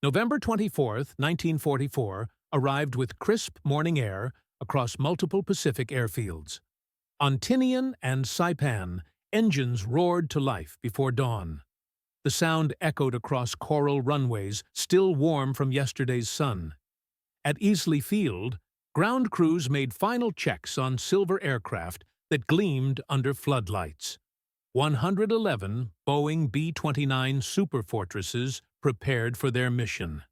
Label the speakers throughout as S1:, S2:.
S1: November 24, 1944, arrived with crisp morning air across multiple Pacific airfields. On Tinian and Saipan, engines roared to life before dawn. The sound echoed across coral runways, still warm from yesterday's sun. At Easley Field, ground crews made final checks on silver aircraft that gleamed under floodlights. 111 Boeing B-29 Superfortresses prepared for their mission.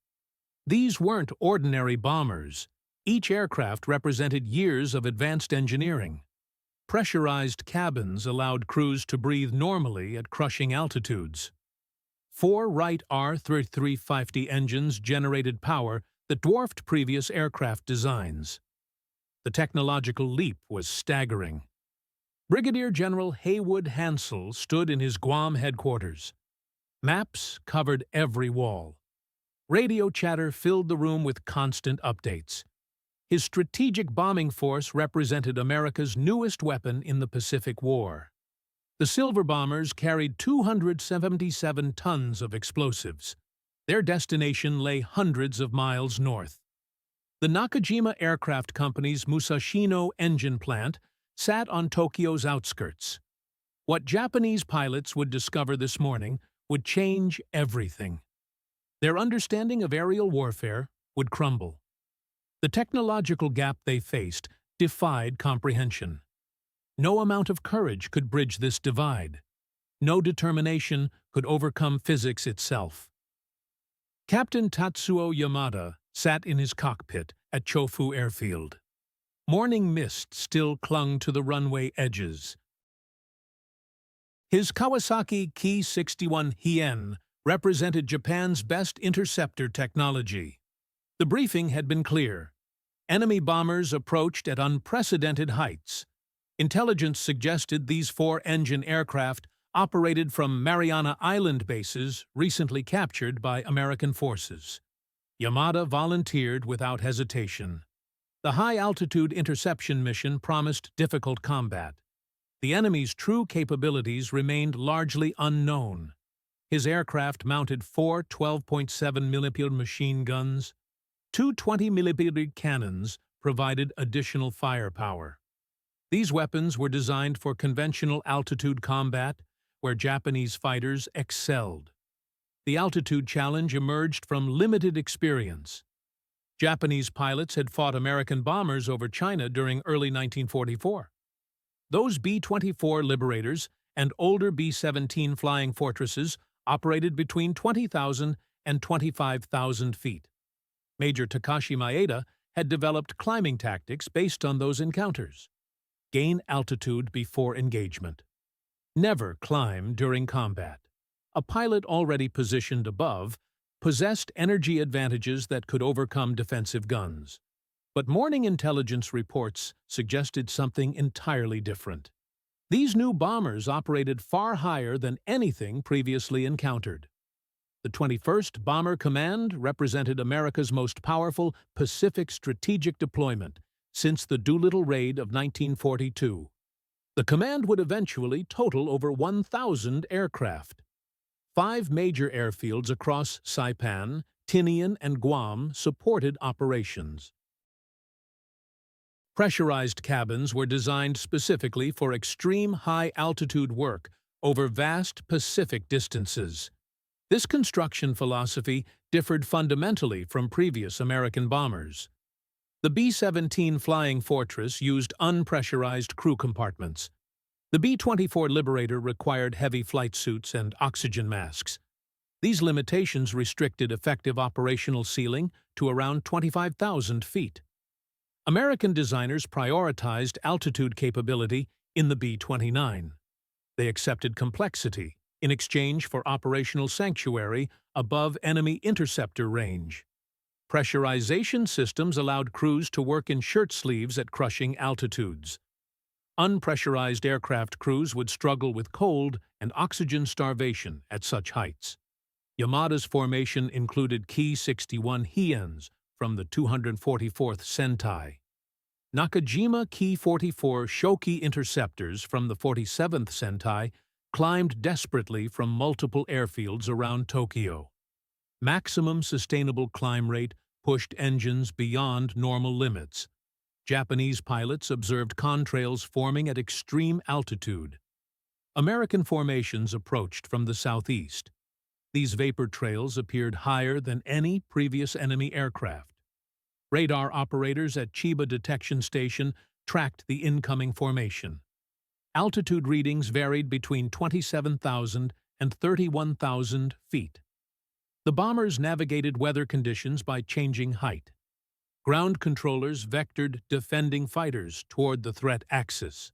S1: These weren't ordinary bombers. Each aircraft represented years of advanced engineering. Pressurized cabins allowed crews to breathe normally at crushing altitudes. 4 Wright R-3350 engines generated power that dwarfed previous aircraft designs. The technological leap was staggering. Brigadier General Haywood Hansell stood in his Guam headquarters. Maps covered every wall. Radio chatter filled the room with constant updates. His strategic bombing force represented America's newest weapon in the Pacific War. The Silver Bombers carried 277 tons of explosives. Their destination lay hundreds of miles north. The Nakajima Aircraft Company's Musashino engine plant sat on Tokyo's outskirts. What Japanese pilots would discover this morning would change everything. Their understanding of aerial warfare would crumble. The technological gap they faced defied comprehension. No amount of courage could bridge this divide. No determination could overcome physics itself. Captain Tatsuo Yamada sat in his cockpit at Chofu Airfield. Morning mist still clung to the runway edges. His Kawasaki Ki-61 Hien represented Japan's best interceptor technology. The briefing had been clear. Enemy bombers approached at unprecedented heights. Intelligence suggested these 4-engine aircraft operated from Mariana Island bases recently captured by American forces. Yamada volunteered without hesitation. The high-altitude interception mission promised difficult combat. The enemy's true capabilities remained largely unknown. His aircraft mounted 4 12.7mm machine guns. 2 20mm cannons provided additional firepower. These weapons were designed for conventional altitude combat, where Japanese fighters excelled. The altitude challenge emerged from limited experience. Japanese pilots had fought American bombers over China during early 1944. Those B-24 Liberators and older B-17 Flying Fortresses operated between 20,000 and 25,000 feet. Major Takashi Maeda had developed climbing tactics based on those encounters. Gain altitude before engagement. Never climb during combat. A pilot already positioned above possessed energy advantages that could overcome defensive guns. But morning intelligence reports suggested something entirely different. These new bombers operated far higher than anything previously encountered. The 21st Bomber Command represented America's most powerful Pacific strategic deployment since the Doolittle Raid of 1942. The command would eventually total over 1,000 aircraft. 5 major airfields across Saipan, Tinian, and Guam supported operations. Pressurized cabins were designed specifically for extreme high-altitude work over vast Pacific distances. This construction philosophy differed fundamentally from previous American bombers. The B-17 Flying Fortress used unpressurized crew compartments. The B-24 Liberator required heavy flight suits and oxygen masks. These limitations restricted effective operational ceiling to around 25,000 feet. American designers prioritized altitude capability in the B-29. They accepted complexity in exchange for operational sanctuary above enemy interceptor range. Pressurization systems allowed crews to work in shirt sleeves at crushing altitudes. Unpressurized aircraft crews would struggle with cold and oxygen starvation at such heights. Yamada's formation included Ki-61 Hiens from the 244th Sentai. Nakajima Ki-44 Shoki interceptors from the 47th Sentai climbed desperately from multiple airfields around Tokyo. Maximum sustainable climb rate pushed engines beyond normal limits. Japanese pilots observed contrails forming at extreme altitude. American formations approached from the southeast. These vapor trails appeared higher than any previous enemy aircraft. Radar operators at Chiba Detection Station tracked the incoming formation. Altitude readings varied between 27,000 and 31,000 feet. The bombers navigated weather conditions by changing height. Ground controllers vectored defending fighters toward the threat axis.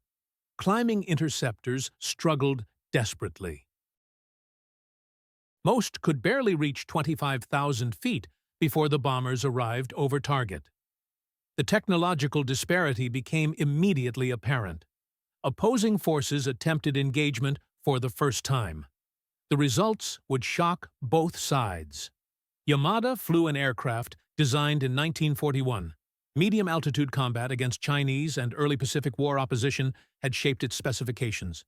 S1: Climbing interceptors struggled desperately. Most could barely reach 25,000 feet before the bombers arrived over target. The technological disparity became immediately apparent. Opposing forces attempted engagement for the first time. The results would shock both sides. Yamada flew an aircraft designed in 1941. Medium-altitude combat against Chinese and early Pacific War opposition had shaped its specifications.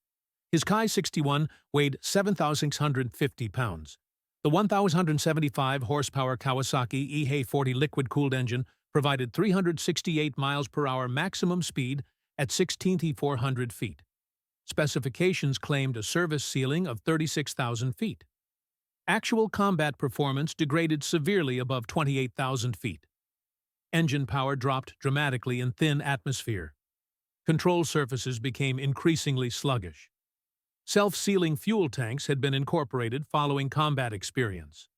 S1: His Ki-61 weighed 7,650 pounds. The 1,175-horsepower Kawasaki EH-40 liquid-cooled engine provided 368 miles per hour maximum speed at 16,400 feet. Specifications claimed a service ceiling of 36,000 feet. Actual combat performance degraded severely above 28,000 feet. Engine power dropped dramatically in thin atmosphere. Control surfaces became increasingly sluggish. Self-sealing fuel tanks had been incorporated following combat experience.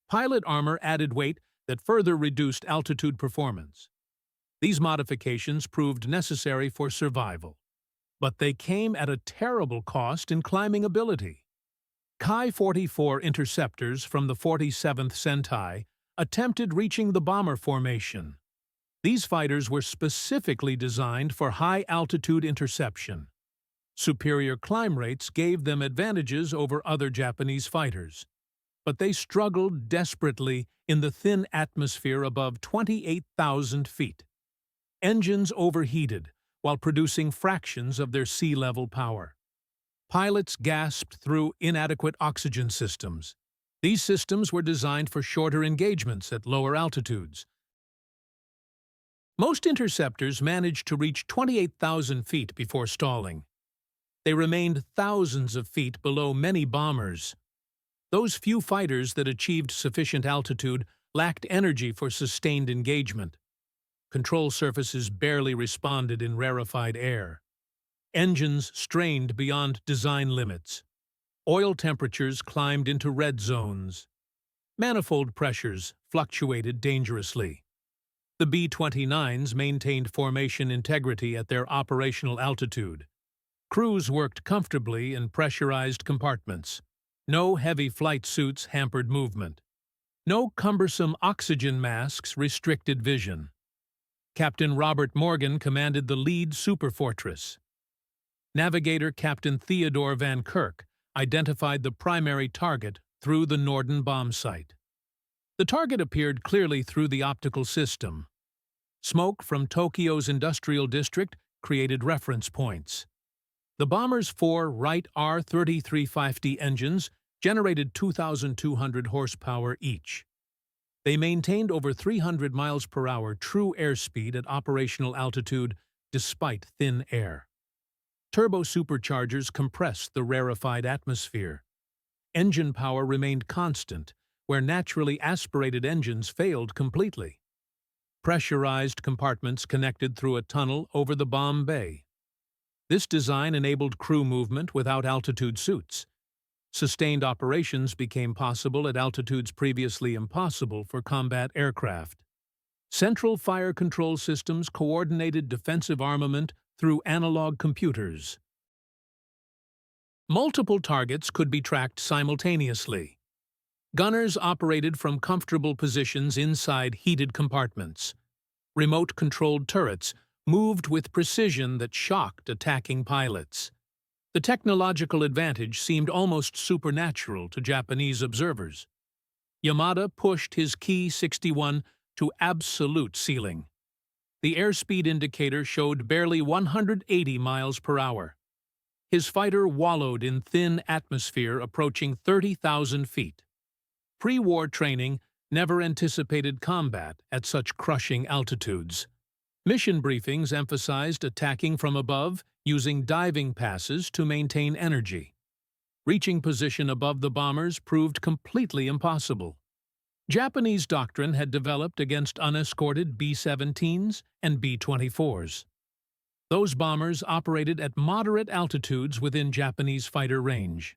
S1: Pilot armor added weight that further reduced altitude performance. These modifications proved necessary for survival, but they came at a terrible cost in climbing ability. Ki-44 interceptors from the 47th Sentai attempted reaching the bomber formation. These fighters were specifically designed for high-altitude interception. Superior climb rates gave them advantages over other Japanese fighters, but they struggled desperately in the thin atmosphere above 28,000 feet. Engines overheated while producing fractions of their sea-level power. Pilots gasped through inadequate oxygen systems. These systems were designed for shorter engagements at lower altitudes. Most interceptors managed to reach 28,000 feet before stalling. They remained thousands of feet below many bombers. Those few fighters that achieved sufficient altitude lacked energy for sustained engagement. Control surfaces barely responded in rarefied air. Engines strained beyond design limits. Oil temperatures climbed into red zones. Manifold pressures fluctuated dangerously. The B-29s maintained formation integrity at their operational altitude. Crews worked comfortably in pressurized compartments. No heavy flight suits hampered movement. No cumbersome oxygen masks restricted vision. Captain Robert Morgan commanded the lead superfortress. Navigator Captain Theodore Van Kirk identified the primary target through the Norden bomb site. The target appeared clearly through the optical system. Smoke from Tokyo's industrial district created reference points. The bomber's 4 Wright R-3350 engines generated 2,200 horsepower each. They maintained over 300 miles per hour true airspeed at operational altitude despite thin air. Turbo superchargers compressed the rarefied atmosphere. Engine power remained constant, where naturally aspirated engines failed completely. Pressurized compartments connected through a tunnel over the bomb bay. This design enabled crew movement without altitude suits. Sustained operations became possible at altitudes previously impossible for combat aircraft. Central fire control systems coordinated defensive armament through analog computers. Multiple targets could be tracked simultaneously. Gunners operated from comfortable positions inside heated compartments. Remote-controlled turrets moved with precision that shocked attacking pilots. The technological advantage seemed almost supernatural to Japanese observers. Yamada pushed his Ki-61 to absolute ceiling. The airspeed indicator showed barely 180 miles per hour. His fighter wallowed in thin atmosphere approaching 30,000 feet. Pre-war training never anticipated combat at such crushing altitudes. Mission briefings emphasized attacking from above using diving passes to maintain energy. Reaching position above the bombers proved completely impossible. Japanese doctrine had developed against unescorted B-17s and B-24s. Those bombers operated at moderate altitudes within Japanese fighter range.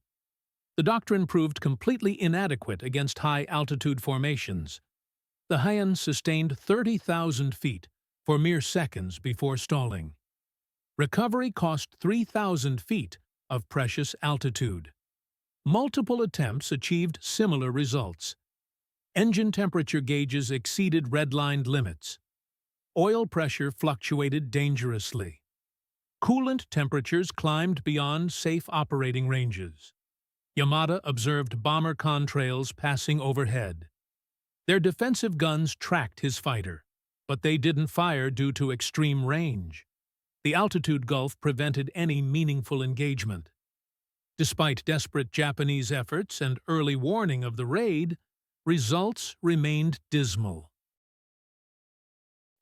S1: The doctrine proved completely inadequate against high-altitude formations. The Haiyan sustained 30,000 feet for mere seconds before stalling. Recovery cost 3,000 feet of precious altitude. Multiple attempts achieved similar results. Engine temperature gauges exceeded redlined limits. Oil pressure fluctuated dangerously. Coolant temperatures climbed beyond safe operating ranges. Yamada observed bomber contrails passing overhead. Their defensive guns tracked his fighter, but they didn't fire due to extreme range. The altitude gulf prevented any meaningful engagement. Despite desperate Japanese efforts and early warning of the raid, results remained dismal.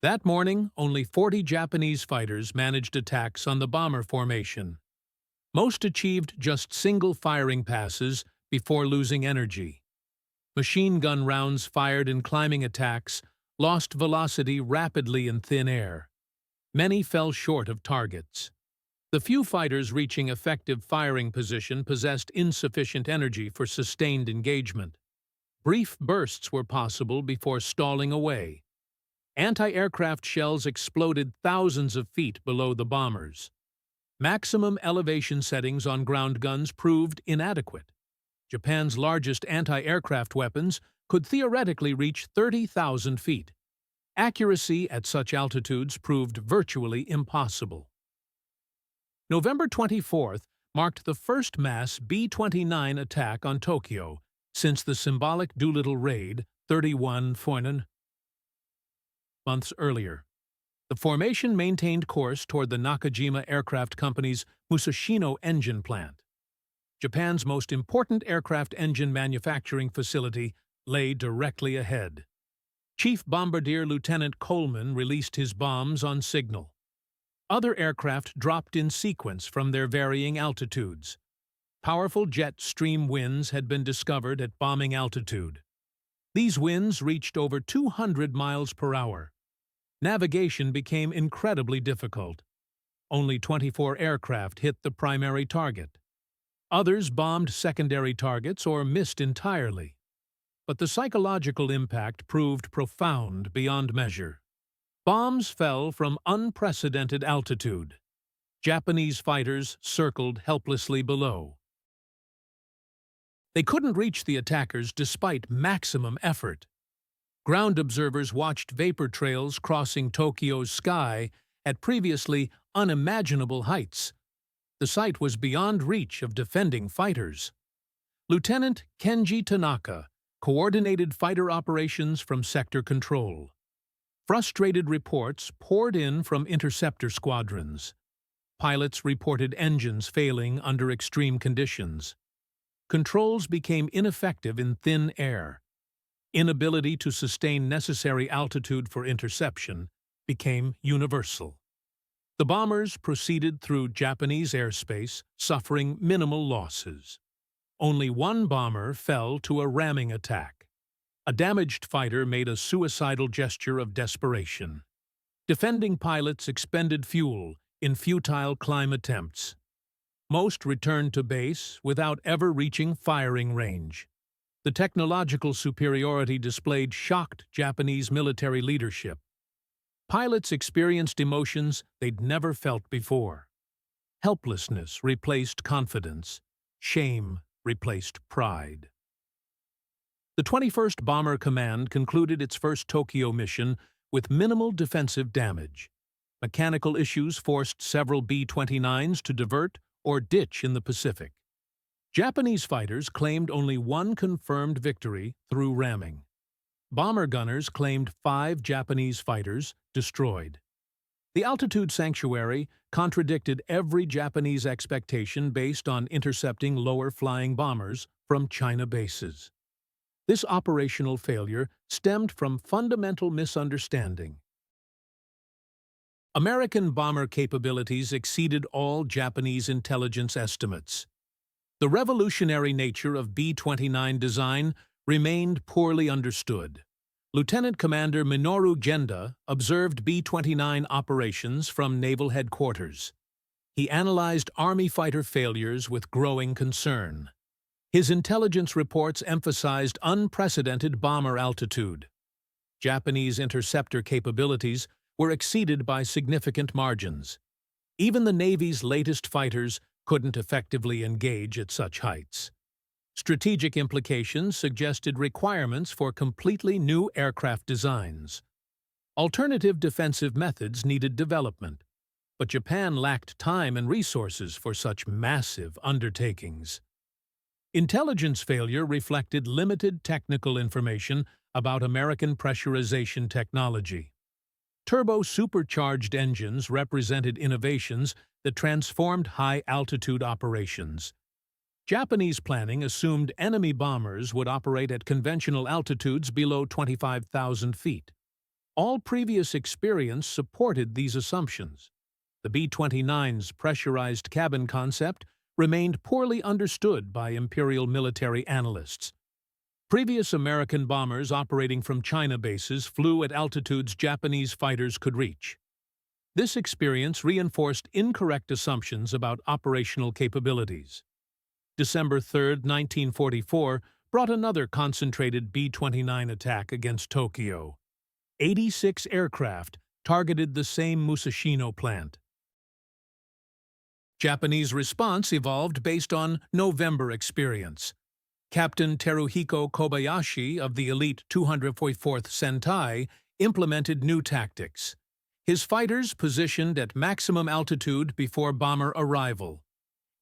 S1: That morning, only 40 Japanese fighters managed attacks on the bomber formation. Most achieved just single firing passes before losing energy. Machine gun rounds fired in climbing attacks lost velocity rapidly in thin air. Many fell short of targets. The few fighters reaching effective firing position possessed insufficient energy for sustained engagement. Brief bursts were possible before stalling away. Anti-aircraft shells exploded thousands of feet below the bombers. Maximum elevation settings on ground guns proved inadequate. Japan's largest anti-aircraft weapons could theoretically reach 30,000 feet. Accuracy at such altitudes proved virtually impossible. November 24th marked the first mass B-29 attack on Tokyo since the symbolic Doolittle raid 31 months earlier. The formation maintained course toward the Nakajima Aircraft Company's Musashino engine plant. Japan's most important aircraft engine manufacturing facility lay directly ahead. Chief Bombardier Lieutenant Coleman released his bombs on signal. Other aircraft dropped in sequence from their varying altitudes. Powerful jet stream winds had been discovered at bombing altitude. These winds reached over 200 miles per hour. Navigation became incredibly difficult. Only 24 aircraft hit the primary target. Others bombed secondary targets or missed entirely. But the psychological impact proved profound beyond measure. Bombs fell from unprecedented altitude. Japanese fighters circled helplessly below. They couldn't reach the attackers despite maximum effort. Ground observers watched vapor trails crossing Tokyo's sky at previously unimaginable heights. The site was beyond reach of defending fighters. Lieutenant Kenji Tanaka coordinated fighter operations from sector control. Frustrated reports poured in from interceptor squadrons. Pilots reported engines failing under extreme conditions. Controls became ineffective in thin air. Inability to sustain necessary altitude for interception became universal. The bombers proceeded through Japanese airspace, suffering minimal losses. Only one bomber fell to a ramming attack. A damaged fighter made a suicidal gesture of desperation. Defending pilots expended fuel in futile climb attempts. Most returned to base without ever reaching firing range. The technological superiority displayed shocked Japanese military leadership. Pilots experienced emotions they'd never felt before. Helplessness replaced confidence. Shame replaced pride. The 21st Bomber Command concluded its first Tokyo mission with minimal defensive damage. Mechanical issues forced several B-29s to divert or ditch in the Pacific. Japanese fighters claimed only one confirmed victory through ramming. Bomber gunners claimed 5 Japanese fighters destroyed. The altitude sanctuary contradicted every Japanese expectation based on intercepting lower-flying bombers from China bases. This operational failure stemmed from fundamental misunderstanding. American bomber capabilities exceeded all Japanese intelligence estimates. The revolutionary nature of B-29 design remained poorly understood. Lieutenant Commander Minoru Genda observed B-29 operations from naval headquarters. He analyzed Army fighter failures with growing concern. His intelligence reports emphasized unprecedented bomber altitude. Japanese interceptor capabilities were exceeded by significant margins. Even the Navy's latest fighters couldn't effectively engage at such heights. Strategic implications suggested requirements for completely new aircraft designs. Alternative defensive methods needed development, but Japan lacked time and resources for such massive undertakings. Intelligence failure reflected limited technical information about American pressurization technology. Turbo-supercharged engines represented innovations that transformed high-altitude operations. Japanese planning assumed enemy bombers would operate at conventional altitudes below 25,000 feet. All previous experience supported these assumptions. The B-29's pressurized cabin concept remained poorly understood by imperial military analysts. Previous American bombers operating from China bases flew at altitudes Japanese fighters could reach. This experience reinforced incorrect assumptions about operational capabilities. December 3, 1944, brought another concentrated B-29 attack against Tokyo. 86 aircraft targeted the same Musashino plant. Japanese response evolved based on November experience. Captain Teruhiko Kobayashi of the elite 244th Sentai implemented new tactics. His fighters positioned at maximum altitude before bomber arrival.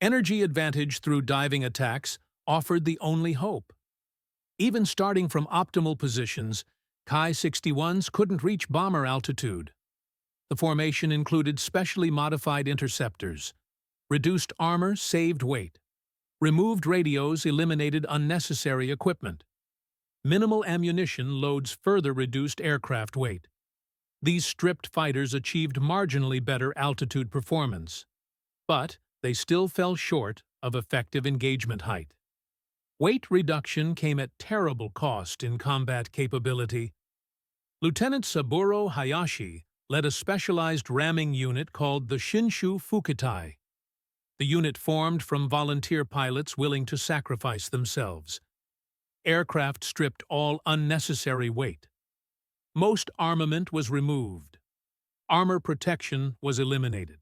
S1: Energy advantage through diving attacks offered the only hope. Even starting from optimal positions, Ki-61s couldn't reach bomber altitude. The formation included specially modified interceptors. Reduced armor saved weight. Removed radios eliminated unnecessary equipment. Minimal ammunition loads further reduced aircraft weight. These stripped fighters achieved marginally better altitude performance, but they still fell short of effective engagement height. Weight reduction came at terrible cost in combat capability. Lieutenant Saburo Hayashi led a specialized ramming unit called the Shinshu Fukitai. The unit formed from volunteer pilots willing to sacrifice themselves. Aircraft stripped all unnecessary weight. Most armament was removed. Armor protection was eliminated.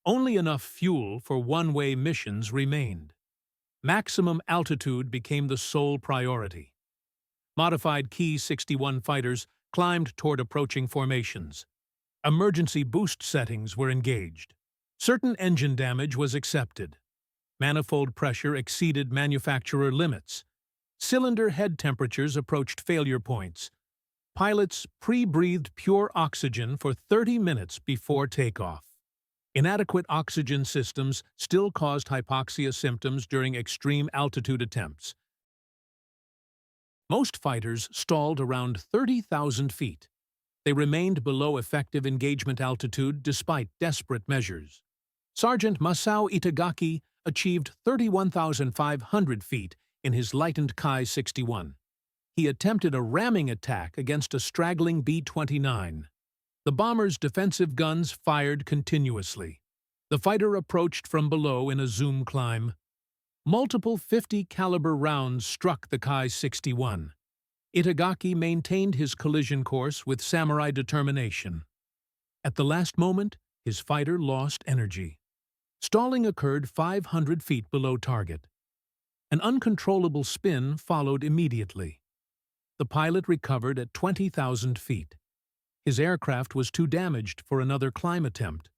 S1: Only enough fuel for one-way missions remained. Maximum altitude became the sole priority. Modified Ki-61 fighters climbed toward approaching formations. Emergency boost settings were engaged. Certain engine damage was accepted. Manifold pressure exceeded manufacturer limits. Cylinder head temperatures approached failure points. Pilots pre-breathed pure oxygen for 30 minutes before takeoff. Inadequate oxygen systems still caused hypoxia symptoms during extreme altitude attempts. Most fighters stalled around 30,000 feet. They remained below effective engagement altitude despite desperate measures. Sergeant Masao Itagaki achieved 31,500 feet in his lightened Ki-61. He attempted a ramming attack against a straggling B-29. The bomber's defensive guns fired continuously. The fighter approached from below in a zoom climb. Multiple .50 caliber rounds struck the Ki-61. Itagaki maintained his collision course with samurai determination. At the last moment, his fighter lost energy. Stalling occurred 500 feet below target. An uncontrollable spin followed immediately. The pilot recovered at 20,000 feet. His aircraft was too damaged for another climb attempt.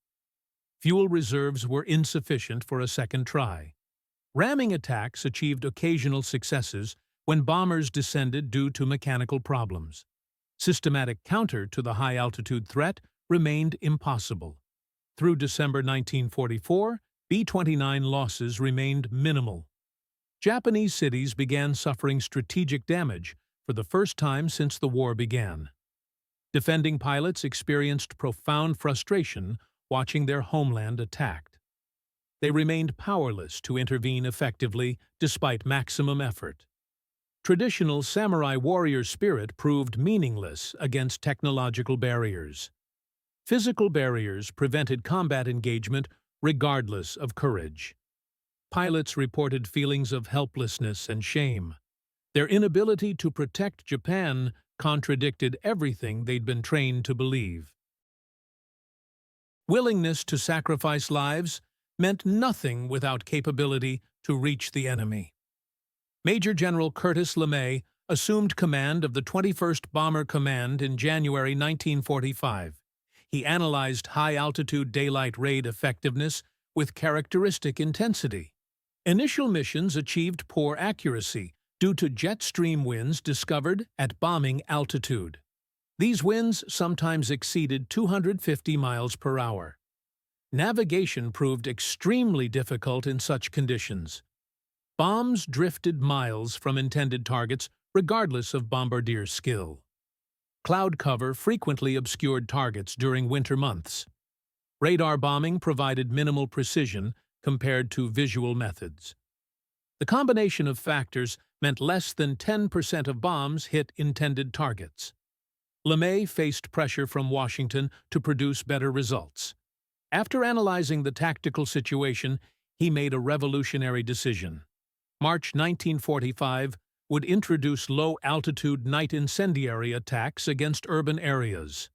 S1: Fuel reserves were insufficient for a second try. Ramming attacks achieved occasional successes when bombers descended due to mechanical problems. Systematic counter to the high-altitude threat remained impossible. Through December 1944, B-29 losses remained minimal. Japanese cities began suffering strategic damage for the first time since the war began. Defending pilots experienced profound frustration watching their homeland attacked. They remained powerless to intervene effectively despite maximum effort. Traditional samurai warrior spirit proved meaningless against technological barriers. Physical barriers prevented combat engagement regardless of courage. Pilots reported feelings of helplessness and shame. Their inability to protect Japan contradicted everything they'd been trained to believe. Willingness to sacrifice lives meant nothing without capability to reach the enemy. Major General Curtis LeMay assumed command of the 21st Bomber Command in January 1945. He analyzed high-altitude daylight raid effectiveness with characteristic intensity. Initial missions achieved poor accuracy due to jet stream winds discovered at bombing altitude. These winds sometimes exceeded 250 miles per hour. Navigation proved extremely difficult in such conditions. Bombs drifted miles from intended targets regardless of bombardier skill. Cloud cover frequently obscured targets during winter months. Radar bombing provided minimal precision compared to visual methods. The combination of factors meant less than 10% of bombs hit intended targets. LeMay faced pressure from Washington to produce better results. After analyzing the tactical situation, he made a revolutionary decision. March 1945 would introduce low-altitude night incendiary attacks against urban areas.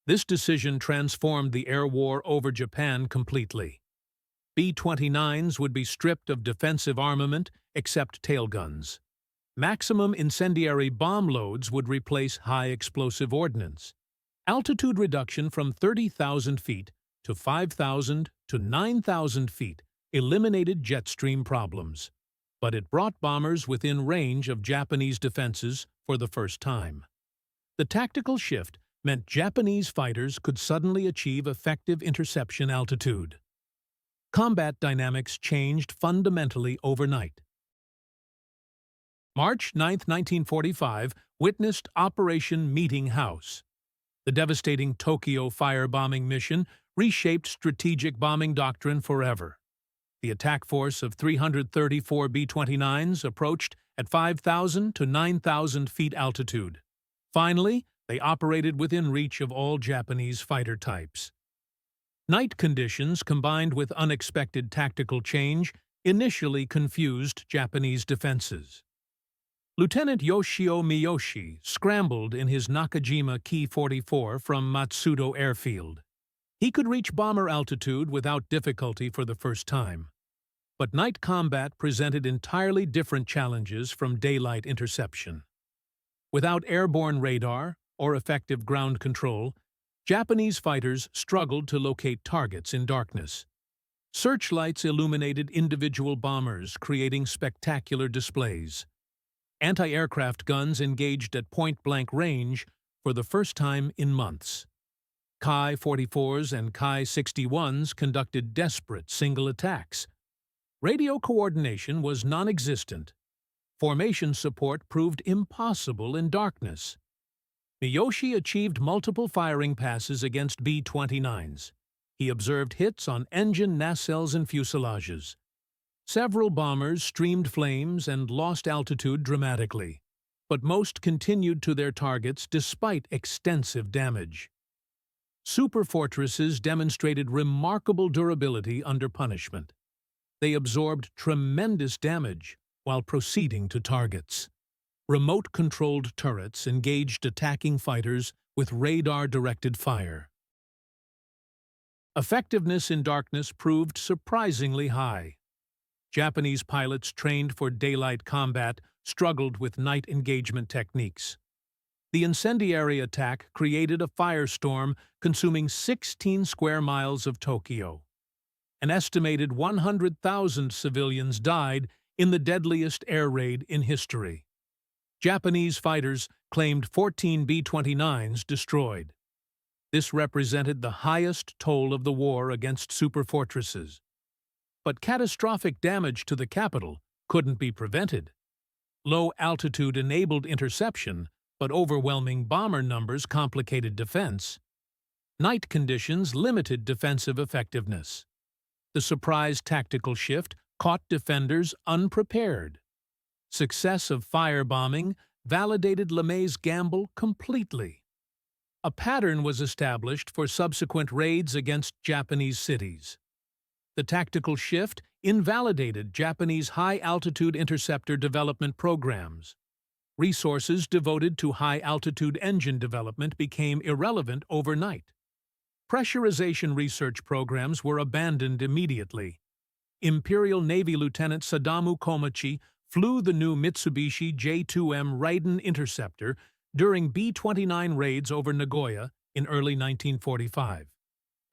S1: This decision transformed the air war over Japan completely. B-29s would be stripped of defensive armament except tailguns. Maximum incendiary bomb loads would replace high-explosive ordnance. Altitude reduction from 30,000 feet to 5,000 to 9,000 feet eliminated jet stream problems, but it brought bombers within range of Japanese defenses for the first time. The tactical shift meant Japanese fighters could suddenly achieve effective interception altitude. Combat dynamics changed fundamentally overnight. March 9, 1945, witnessed Operation Meeting House. The devastating Tokyo firebombing mission reshaped strategic bombing doctrine forever. The attack force of 334 B-29s approached at 5,000 to 9,000 feet altitude. Finally, they operated within reach of all Japanese fighter types. Night conditions combined with unexpected tactical change initially confused Japanese defenses. Lieutenant Yoshio Miyoshi scrambled in his Nakajima Ki-44 from Matsudo Airfield. He could reach bomber altitude without difficulty for the first time. But night combat presented entirely different challenges from daylight interception. Without airborne radar or effective ground control, Japanese fighters struggled to locate targets in darkness. Searchlights illuminated individual bombers, creating spectacular displays. Anti-aircraft guns engaged at point-blank range for the first time in months. Ki-44s and Ki-61s conducted desperate single attacks. Radio coordination was non-existent. Formation support proved impossible in darkness. Miyoshi achieved multiple firing passes against B-29s. He observed hits on engine nacelles and fuselages. Several bombers streamed flames and lost altitude dramatically, but most continued to their targets despite extensive damage. Superfortresses demonstrated remarkable durability under punishment. They absorbed tremendous damage while proceeding to targets. Remote-controlled turrets engaged attacking fighters with radar-directed fire. Effectiveness in darkness proved surprisingly high. Japanese pilots trained for daylight combat struggled with night engagement techniques. The incendiary attack created a firestorm consuming 16 square miles of Tokyo. An estimated 100,000 civilians died in the deadliest air raid in history. Japanese fighters claimed 14 B-29s destroyed. This represented the highest toll of the war against superfortresses. But catastrophic damage to the capital couldn't be prevented. Low altitude enabled interception, but overwhelming bomber numbers complicated defense. Night conditions limited defensive effectiveness. The surprise tactical shift caught defenders unprepared. Success of firebombing validated LeMay's gamble completely. A pattern was established for subsequent raids against Japanese cities. The tactical shift invalidated Japanese high-altitude interceptor development programs. Resources devoted to high-altitude engine development became irrelevant overnight. Pressurization research programs were abandoned immediately. Imperial Navy Lieutenant Sadamu Komachi flew the new Mitsubishi J-2M Raiden interceptor during B-29 raids over Nagoya in early 1945.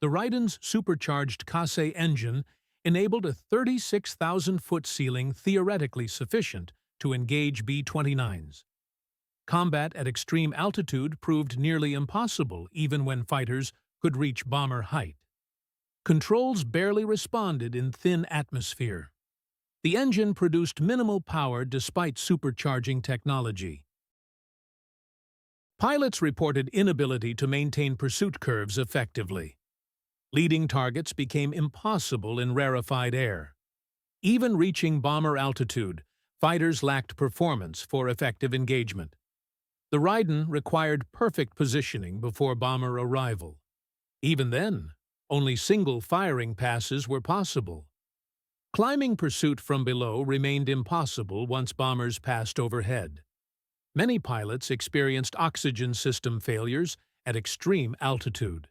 S1: The Raiden's supercharged Kase engine enabled a 36,000-foot ceiling theoretically sufficient to engage B-29s. Combat at extreme altitude proved nearly impossible even when fighters could reach bomber height. Controls barely responded in thin atmosphere. The engine produced minimal power despite supercharging technology. Pilots reported inability to maintain pursuit curves effectively. Leading targets became impossible in rarefied air. Even reaching bomber altitude, fighters lacked performance for effective engagement. The Raiden required perfect positioning before bomber arrival. Even then, only single firing passes were possible. Climbing pursuit from below remained impossible once bombers passed overhead. Many pilots experienced oxygen system failures at extreme altitude.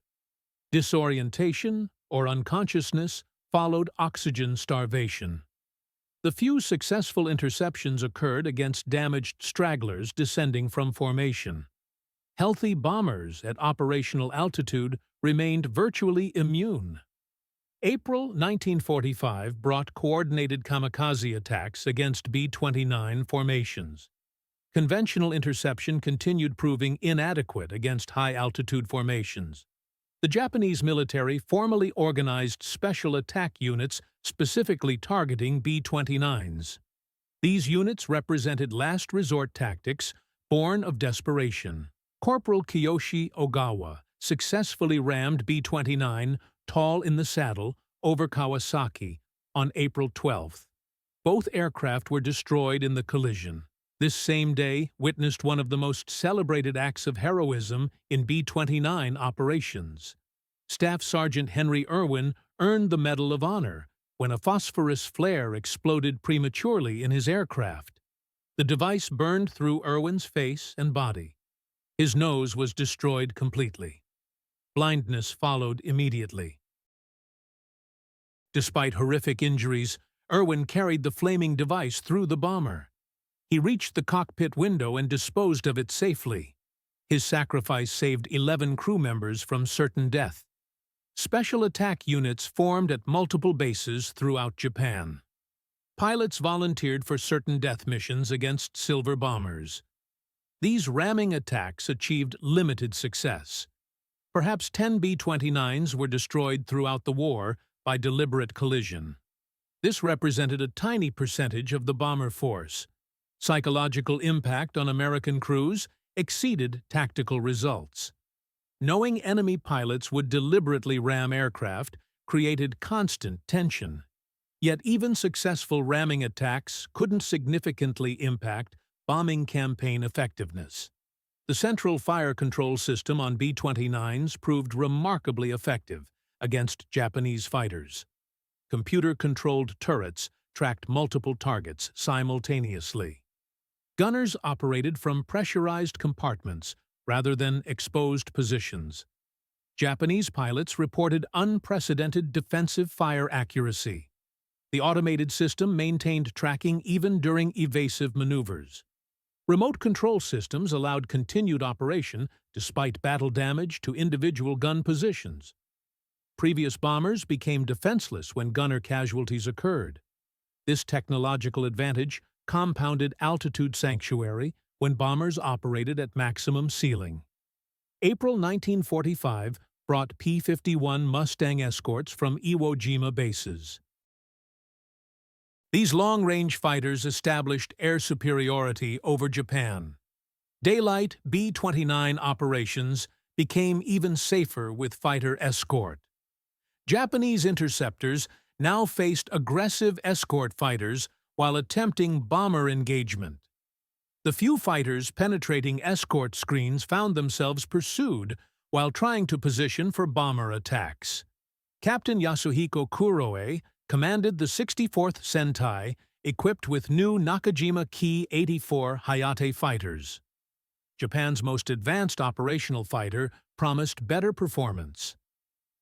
S1: Disorientation or unconsciousness followed oxygen starvation. The few successful interceptions occurred against damaged stragglers descending from formation. Healthy bombers at operational altitude remained virtually immune. April 1945 brought coordinated kamikaze attacks against B-29 formations. Conventional interception continued proving inadequate against high-altitude formations. The Japanese military formally organized special attack units specifically targeting B-29s. These units represented last resort tactics born of desperation. Corporal Kiyoshi Ogawa successfully rammed B-29 tall in the saddle over Kawasaki on April 12th. Both aircraft were destroyed in the collision. This same day witnessed one of the most celebrated acts of heroism in B-29 operations. Staff Sergeant Henry Irwin earned the Medal of Honor when a phosphorus flare exploded prematurely in his aircraft. The device burned through Irwin's face and body. His nose was destroyed completely. Blindness followed immediately. Despite horrific injuries, Irwin carried the flaming device through the bomber. He reached the cockpit window and disposed of it safely. His sacrifice saved 11 crew members from certain death. Special attack units formed at multiple bases throughout Japan. Pilots volunteered for certain death missions against silver bombers. These ramming attacks achieved limited success. Perhaps 10 B-29s were destroyed throughout the war by deliberate collision. This represented a tiny percentage of the bomber force. Psychological impact on American crews exceeded tactical results. Knowing enemy pilots would deliberately ram aircraft created constant tension. Yet even successful ramming attacks couldn't significantly impact bombing campaign effectiveness. The central fire control system on B-29s proved remarkably effective against Japanese fighters. Computer-controlled turrets tracked multiple targets simultaneously. Gunners operated from pressurized compartments rather than exposed positions. Japanese pilots reported unprecedented defensive fire accuracy. The automated system maintained tracking even during evasive maneuvers. Remote control systems allowed continued operation despite battle damage to individual gun positions. Previous bombers became defenseless when gunner casualties occurred. This technological advantage compounded altitude sanctuary when bombers operated at maximum ceiling. April 1945 brought P-51 Mustang escorts from Iwo Jima bases. These long-range fighters established air superiority over Japan. Daylight B-29 operations became even safer with fighter escort. Japanese interceptors now faced aggressive escort fighters while attempting bomber engagement. The few fighters penetrating escort screens found themselves pursued while trying to position for bomber attacks. Captain Yasuhiko Kuroe commanded the 64th Sentai, equipped with new Nakajima Ki-84 Hayate fighters. Japan's most advanced operational fighter promised better performance.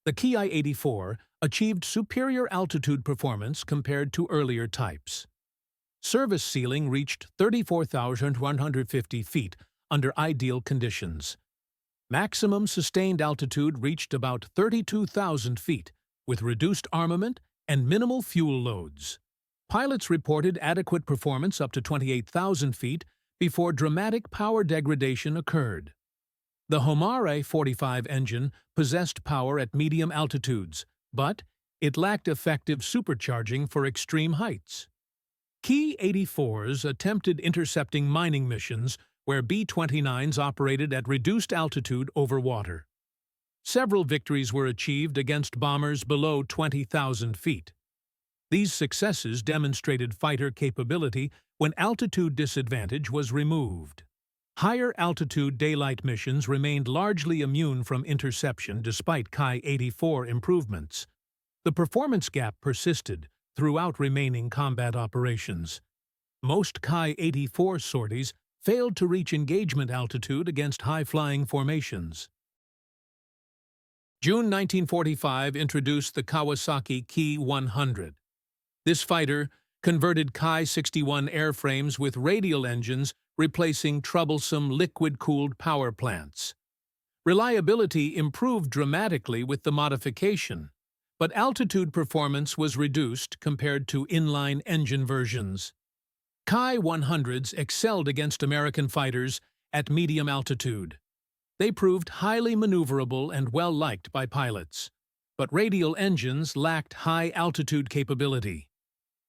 S1: The Ki-84 achieved superior altitude performance compared to earlier types. Service ceiling reached 34,150 feet under ideal conditions. Maximum sustained altitude reached about 32,000 feet, with reduced armament and minimal fuel loads. Pilots reported adequate performance up to 28,000 feet before dramatic power degradation occurred. The Homare 45 engine possessed power at medium altitudes, but it lacked effective supercharging for extreme heights. Ki-84s attempted intercepting mining missions where B-29s operated at reduced altitude over water. Several victories were achieved against bombers below 20,000 feet. These successes demonstrated fighter capability when altitude disadvantage was removed. Higher altitude daylight missions remained largely immune from interception despite Ki-84 improvements. The performance gap persisted throughout remaining combat operations. Most Ki-84 sorties failed to reach engagement altitude against high-flying formations. June 1945 introduced the Kawasaki Ki-100. This fighter converted Ki-61 airframes with radial engines, replacing troublesome liquid-cooled power plants. Reliability improved dramatically with the modification, but altitude performance was reduced compared to inline engine versions. Ki-100s excelled against American fighters at medium altitude. They proved highly maneuverable and well-liked by pilots, but radial engines lacked high-altitude capability.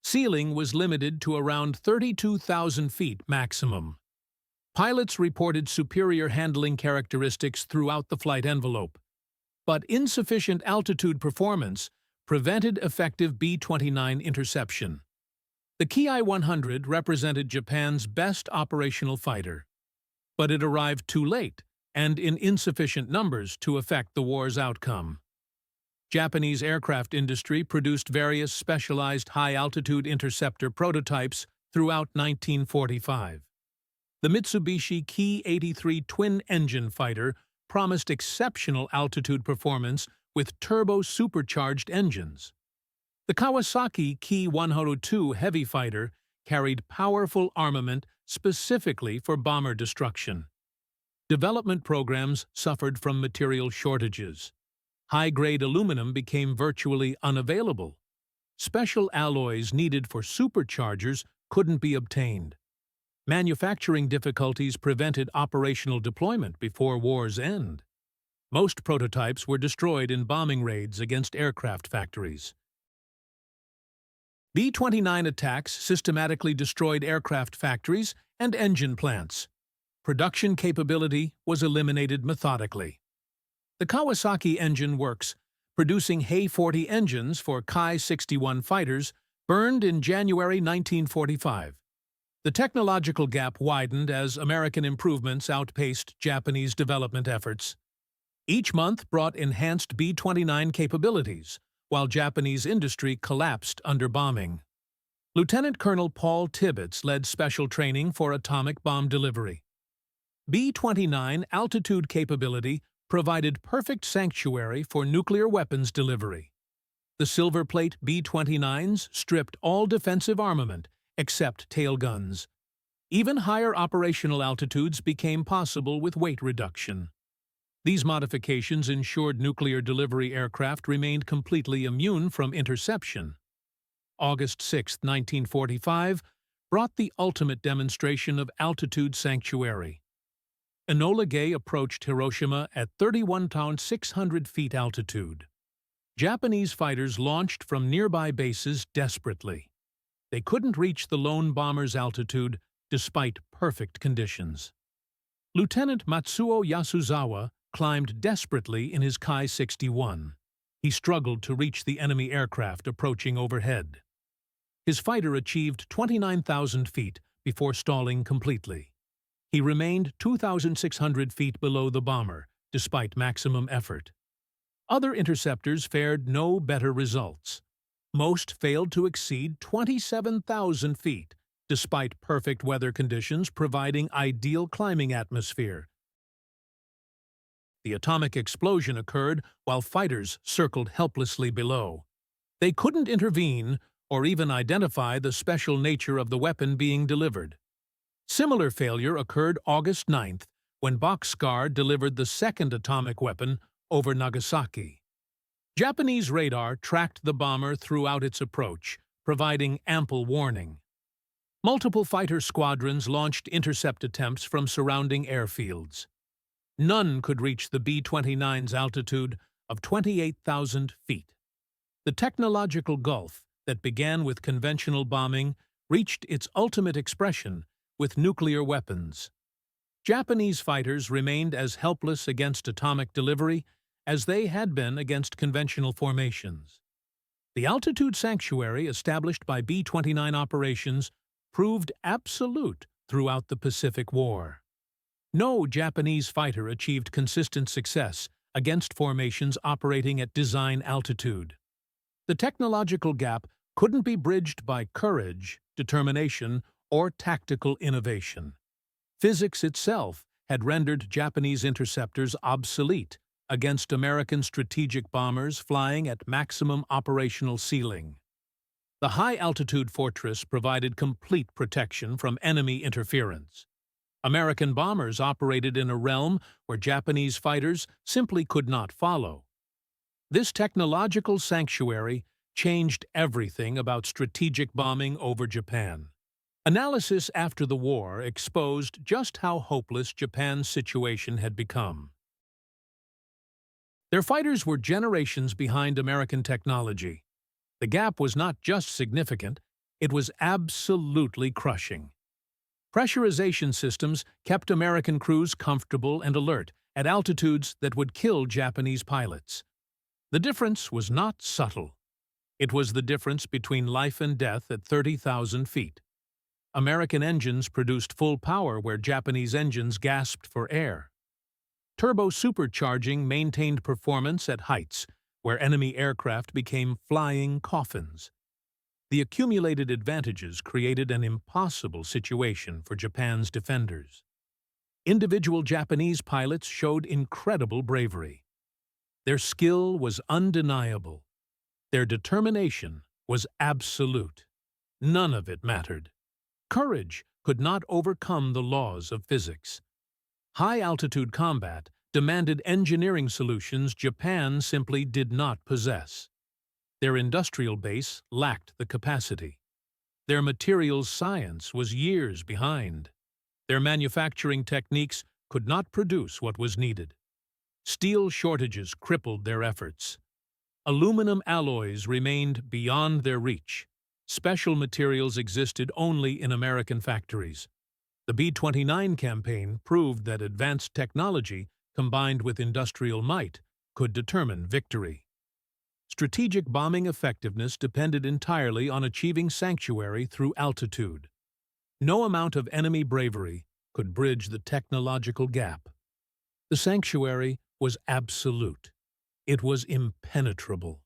S1: Ceiling was limited to around 32,000 feet maximum. Pilots reported superior handling characteristics throughout the flight envelope, but insufficient altitude performance prevented effective B-29 interception. The Ki-100 represented Japan's best operational fighter, but it arrived too late and in insufficient numbers to affect the war's outcome. Japanese aircraft industry produced various specialized high-altitude interceptor prototypes throughout 1945. The Mitsubishi Ki-83 twin-engine fighter promised exceptional altitude performance with turbo-supercharged engines. The Kawasaki Ki-102 heavy fighter carried powerful armament specifically for bomber destruction. Development programs suffered from material shortages. High-grade aluminum became virtually unavailable. Special alloys needed for superchargers couldn't be obtained. Manufacturing difficulties prevented operational deployment before war's end. Most prototypes were destroyed in bombing raids against aircraft factories. B-29 attacks systematically destroyed aircraft factories and engine plants. Production capability was eliminated methodically. The Kawasaki Engine Works, producing He-40 engines for Ki-61 fighters, burned in January 1945. The technological gap widened as American improvements outpaced Japanese development efforts. Each month brought enhanced B-29 capabilities, while Japanese industry collapsed under bombing. Lieutenant Colonel Paul Tibbets led special training for atomic bomb delivery. B-29 altitude capability provided perfect sanctuary for nuclear weapons delivery. The Silver Plate B-29s stripped all defensive armament except tail guns. Even higher operational altitudes became possible with weight reduction. These modifications ensured nuclear delivery aircraft remained completely immune from interception. August 6, 1945, brought the ultimate demonstration of altitude sanctuary. Enola Gay approached Hiroshima at 31,600 feet altitude. Japanese fighters launched from nearby bases desperately. They couldn't reach the lone bomber's altitude despite perfect conditions. Lieutenant Matsuo Yasuzawa climbed desperately in his Kai-61. He struggled to reach the enemy aircraft approaching overhead. His fighter achieved 29,000 feet before stalling completely. He remained 2,600 feet below the bomber, despite maximum effort. Other interceptors fared no better results. Most failed to exceed 27,000 feet, despite perfect weather conditions providing ideal climbing atmosphere. The atomic explosion occurred while fighters circled helplessly below. They couldn't intervene or even identify the special nature of the weapon being delivered. Similar failure occurred August 9th when Bockscar delivered the second atomic weapon over Nagasaki. Japanese radar tracked the bomber throughout its approach, providing ample warning. Multiple fighter squadrons launched intercept attempts from surrounding airfields. None could reach the B-29's altitude of 28,000 feet. The technological gulf that began with conventional bombing reached its ultimate expression with nuclear weapons. Japanese fighters remained as helpless against atomic delivery as they had been against conventional formations. The altitude sanctuary established by B-29 operations proved absolute throughout the Pacific War. No Japanese fighter achieved consistent success against formations operating at design altitude. The technological gap couldn't be bridged by courage, determination, or tactical innovation. Physics itself had rendered Japanese interceptors obsolete against American strategic bombers flying at maximum operational ceiling. The high-altitude fortress provided complete protection from enemy interference. American bombers operated in a realm where Japanese fighters simply could not follow. This technological sanctuary changed everything about strategic bombing over Japan. Analysis after the war exposed just how hopeless Japan's situation had become. Their fighters were generations behind American technology. The gap was not just significant, it was absolutely crushing. Pressurization systems kept American crews comfortable and alert at altitudes that would kill Japanese pilots. The difference was not subtle. It was the difference between life and death at 30,000 feet. American engines produced full power where Japanese engines gasped for air. Turbo supercharging maintained performance at heights where enemy aircraft became flying coffins. The accumulated advantages created an impossible situation for Japan's defenders. Individual Japanese pilots showed incredible bravery. Their skill was undeniable. Their determination was absolute. None of it mattered. Courage could not overcome the laws of physics. High-altitude combat demanded engineering solutions Japan simply did not possess. Their industrial base lacked the capacity. Their materials science was years behind. Their manufacturing techniques could not produce what was needed. Steel shortages crippled their efforts. Aluminum alloys remained beyond their reach. Special materials existed only in American factories. The B-29 campaign proved that advanced technology combined with industrial might could determine victory. Strategic bombing effectiveness depended entirely on achieving sanctuary through altitude. No amount of enemy bravery could bridge the technological gap. The sanctuary was absolute. It was impenetrable.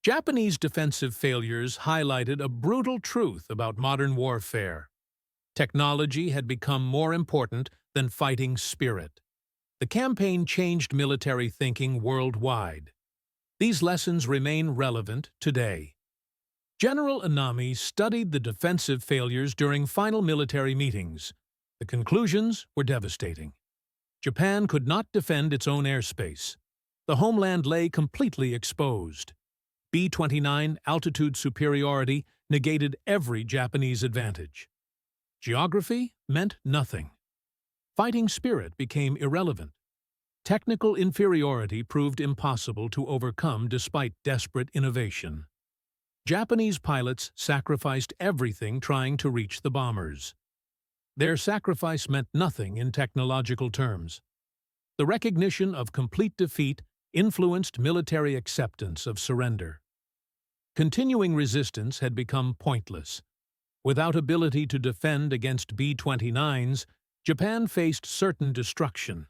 S1: Japanese defensive failures highlighted a brutal truth about modern warfare. Technology had become more important than fighting spirit. The campaign changed military thinking worldwide. These lessons remain relevant today. General Anami studied the defensive failures during final military meetings. The conclusions were devastating. Japan could not defend its own airspace. The homeland lay completely exposed. B-29 altitude superiority negated every Japanese advantage. Geography meant nothing. Fighting spirit became irrelevant. Technical inferiority proved impossible to overcome despite desperate innovation. Japanese pilots sacrificed everything trying to reach the bombers. Their sacrifice meant nothing in technological terms. The recognition of complete defeat influenced military acceptance of surrender. Continuing resistance had become pointless. Without ability to defend against B-29s, Japan faced certain destruction.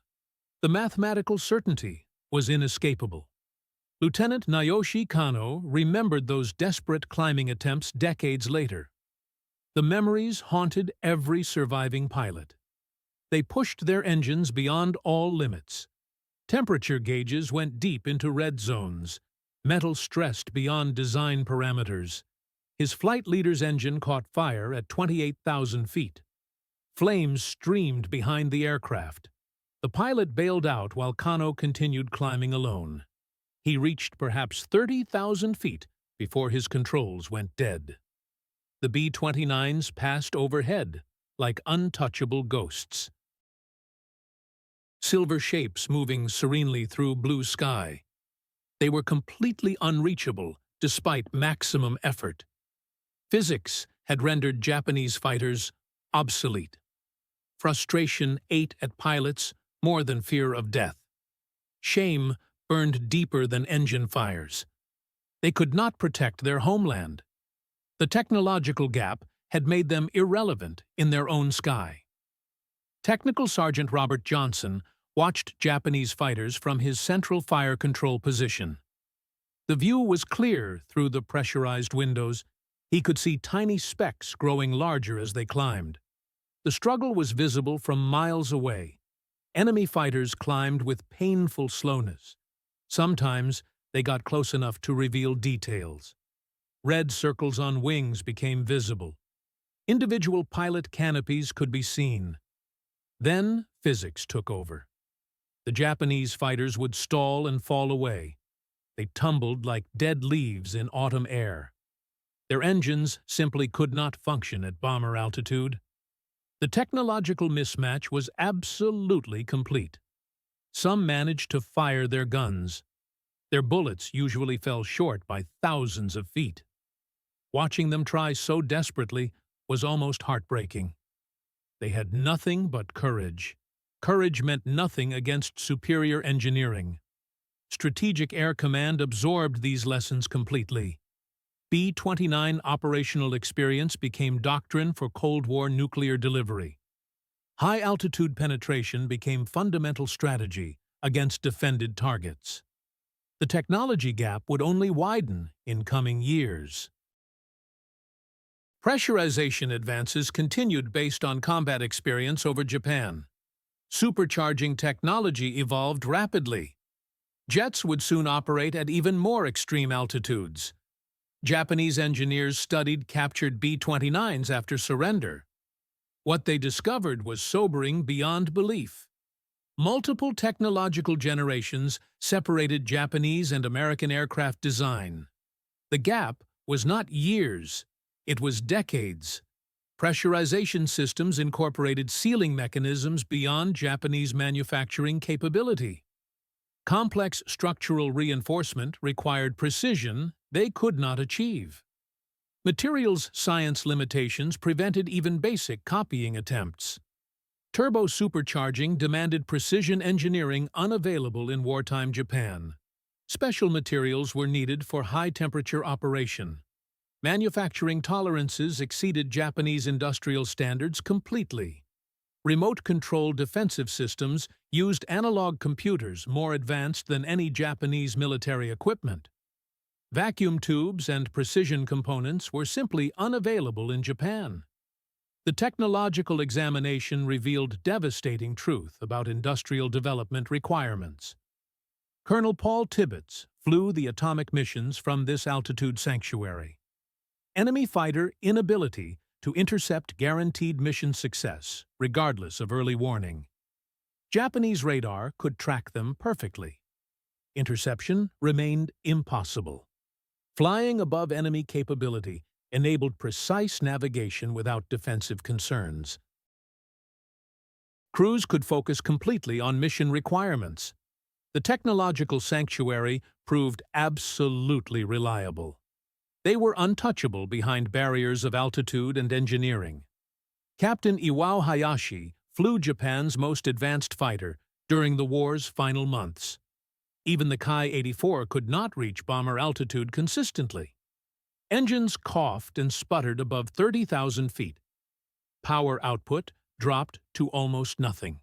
S1: The mathematical certainty was inescapable. Lieutenant Naoshi Kano remembered those desperate climbing attempts decades later. The memories haunted every surviving pilot. They pushed their engines beyond all limits. Temperature gauges went deep into red zones. Metal stressed beyond design parameters. His flight leader's engine caught fire at 28,000 feet. Flames streamed behind the aircraft. The pilot bailed out while Kano continued climbing alone. He reached perhaps 30,000 feet before his controls went dead. The B-29s passed overhead like untouchable ghosts. Silver shapes moving serenely through blue sky. They were completely unreachable despite maximum effort. Physics had rendered Japanese fighters obsolete. Frustration ate at pilots more than fear of death. Shame burned deeper than engine fires. They could not protect their homeland. The technological gap had made them irrelevant in their own sky. Technical Sergeant Robert Johnson watched Japanese fighters from his central fire control position. The view was clear through the pressurized windows. He could see tiny specks growing larger as they climbed. The struggle was visible from miles away. Enemy fighters climbed with painful slowness. Sometimes they got close enough to reveal details. Red circles on wings became visible. Individual pilot canopies could be seen. Then physics took over. The Japanese fighters would stall and fall away. They tumbled like dead leaves in autumn air. Their engines simply could not function at bomber altitude. The technological mismatch was absolutely complete. Some managed to fire their guns. Their bullets usually fell short by thousands of feet. Watching them try so desperately was almost heartbreaking. They had nothing but courage. Courage meant nothing against superior engineering. Strategic Air Command absorbed these lessons completely. B-29 operational experience became doctrine for Cold War nuclear delivery. High-altitude penetration became fundamental strategy against defended targets. The technology gap would only widen in coming years. Pressurization advances continued based on combat experience over Japan. Supercharging technology evolved rapidly. Jets would soon operate at even more extreme altitudes. Japanese engineers studied captured B-29s after surrender. What they discovered was sobering beyond belief. Multiple technological generations separated Japanese and American aircraft design. The gap was not years, it was decades. Pressurization systems incorporated sealing mechanisms beyond Japanese manufacturing capability. Complex structural reinforcement required precision they could not achieve. Materials science limitations prevented even basic copying attempts. Turbo supercharging demanded precision engineering unavailable in wartime Japan. Special materials were needed for high-temperature operation. Manufacturing tolerances exceeded Japanese industrial standards completely. Remote-controlled defensive systems used analog computers more advanced than any Japanese military equipment. Vacuum tubes and precision components were simply unavailable in Japan. The technological examination revealed devastating truth about industrial development requirements. Colonel Paul Tibbets flew the atomic missions from this altitude sanctuary. Enemy fighter inability to intercept guaranteed mission success, regardless of early warning. Japanese radar could track them perfectly. Interception remained impossible. Flying above enemy capability enabled precise navigation without defensive concerns. Crews could focus completely on mission requirements. The technological sanctuary proved absolutely reliable. They were untouchable behind barriers of altitude and engineering. Captain Iwao Hayashi flew Japan's most advanced fighter during the war's final months. Even the Ki-84 could not reach bomber altitude consistently. Engines coughed and sputtered above 30,000 feet. Power output dropped to almost nothing.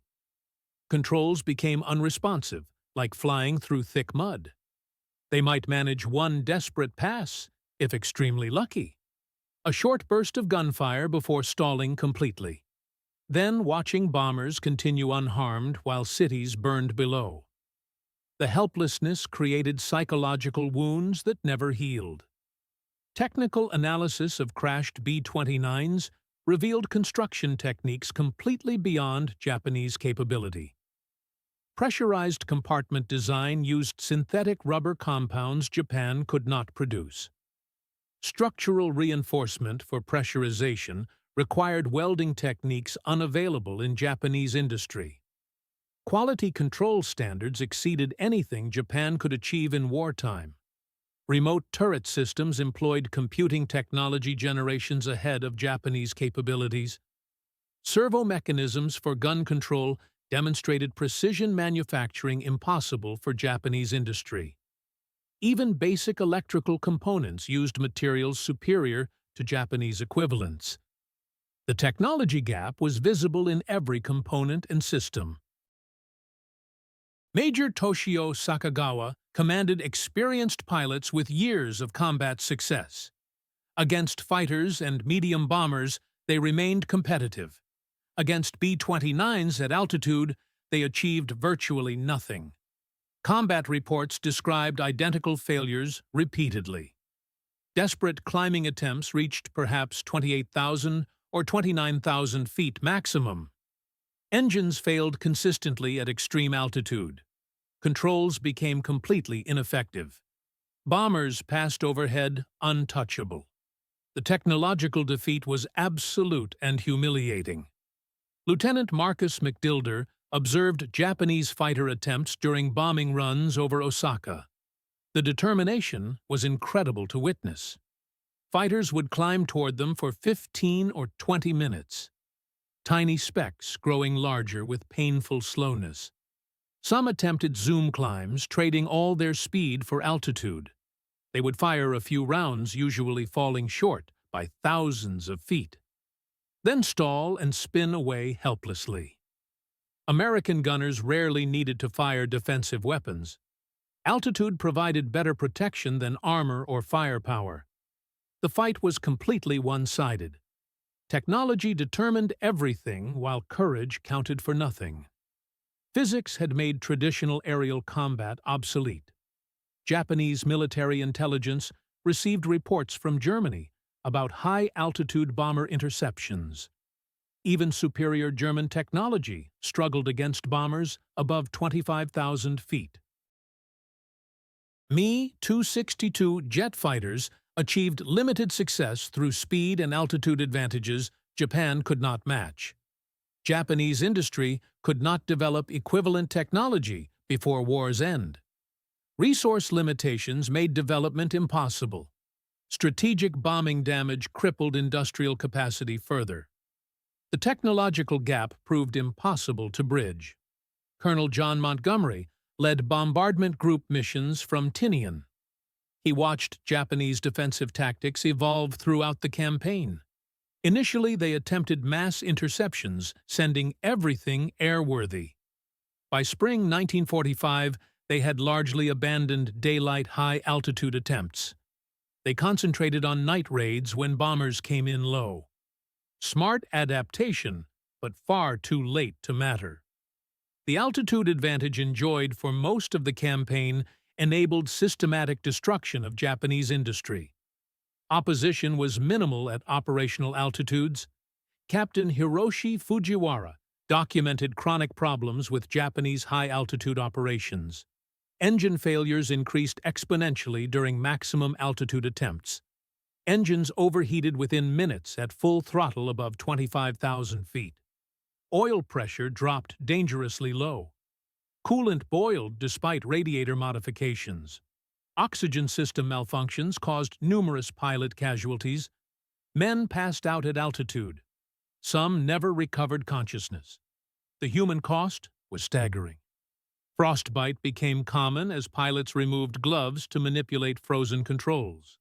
S1: Controls became unresponsive, like flying through thick mud. They might manage one desperate pass, if extremely lucky. A short burst of gunfire before stalling completely. Then watching bombers continue unharmed while cities burned below. The helplessness created psychological wounds that never healed. Technical analysis of crashed B-29s revealed construction techniques completely beyond Japanese capability. Pressurized compartment design used synthetic rubber compounds Japan could not produce. Structural reinforcement for pressurization required welding techniques unavailable in Japanese industry. Quality control standards exceeded anything Japan could achieve in wartime. Remote turret systems employed computing technology generations ahead of Japanese capabilities. Servo mechanisms for gun control demonstrated precision manufacturing impossible for Japanese industry. Even basic electrical components used materials superior to Japanese equivalents. The technology gap was visible in every component and system. Major Toshio Sakagawa commanded experienced pilots with years of combat success. Against fighters and medium bombers, they remained competitive. Against B-29s at altitude, they achieved virtually nothing. Combat reports described identical failures repeatedly. Desperate climbing attempts reached perhaps 28,000 or 29,000 feet maximum. Engines failed consistently at extreme altitude. Controls became completely ineffective. Bombers passed overhead untouchable. The technological defeat was absolute and humiliating. Lieutenant Marcus McDilder observed Japanese fighter attempts during bombing runs over Osaka. The determination was incredible to witness. Fighters would climb toward them for 15 or 20 minutes. Tiny specks growing larger with painful slowness. Some attempted zoom climbs, trading all their speed for altitude. They would fire a few rounds, usually falling short by thousands of feet. Then stall and spin away helplessly. American gunners rarely needed to fire defensive weapons. Altitude provided better protection than armor or firepower. The fight was completely one-sided. Technology determined everything while courage counted for nothing. Physics had made traditional aerial combat obsolete. Japanese military intelligence received reports from Germany about high-altitude bomber interceptions. Even superior German technology struggled against bombers above 25,000 feet. Mi-262 jet fighters achieved limited success through speed and altitude advantages Japan could not match. Japanese industry could not develop equivalent technology before war's end. Resource limitations made development impossible. Strategic bombing damage crippled industrial capacity further. The technological gap proved impossible to bridge. Colonel John Montgomery led bombardment group missions from Tinian. He watched Japanese defensive tactics evolve throughout the campaign. Initially, they attempted mass interceptions, sending everything airworthy. By spring 1945, they had largely abandoned daylight high-altitude attempts. They concentrated on night raids when bombers came in low. Smart adaptation, but far too late to matter. The altitude advantage enjoyed for most of the campaign enabled systematic destruction of Japanese industry. Opposition was minimal at operational altitudes. Captain Hiroshi Fujiwara documented chronic problems with Japanese high-altitude operations. Engine failures increased exponentially during maximum altitude attempts. Engines overheated within minutes at full throttle above 25,000 feet. Oil pressure dropped dangerously low. Coolant boiled despite radiator modifications. Oxygen system malfunctions caused numerous pilot casualties. Men passed out at altitude. Some never recovered consciousness. The human cost was staggering. Frostbite became common as pilots removed gloves to manipulate frozen controls.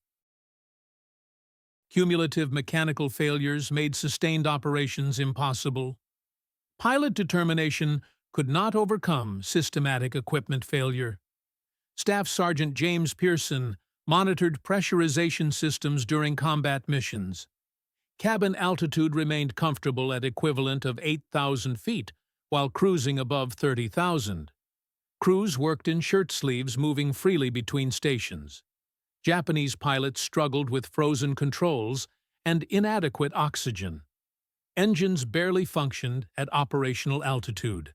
S1: Cumulative mechanical failures made sustained operations impossible. Pilot determination could not overcome systematic equipment failure. Staff Sergeant James Pearson monitored pressurization systems during combat missions. Cabin altitude remained comfortable at equivalent of 8,000 feet, while cruising above 30,000. Crews worked in shirt sleeves, moving freely between stations. Japanese pilots struggled with frozen controls and inadequate oxygen. Engines barely functioned at operational altitude.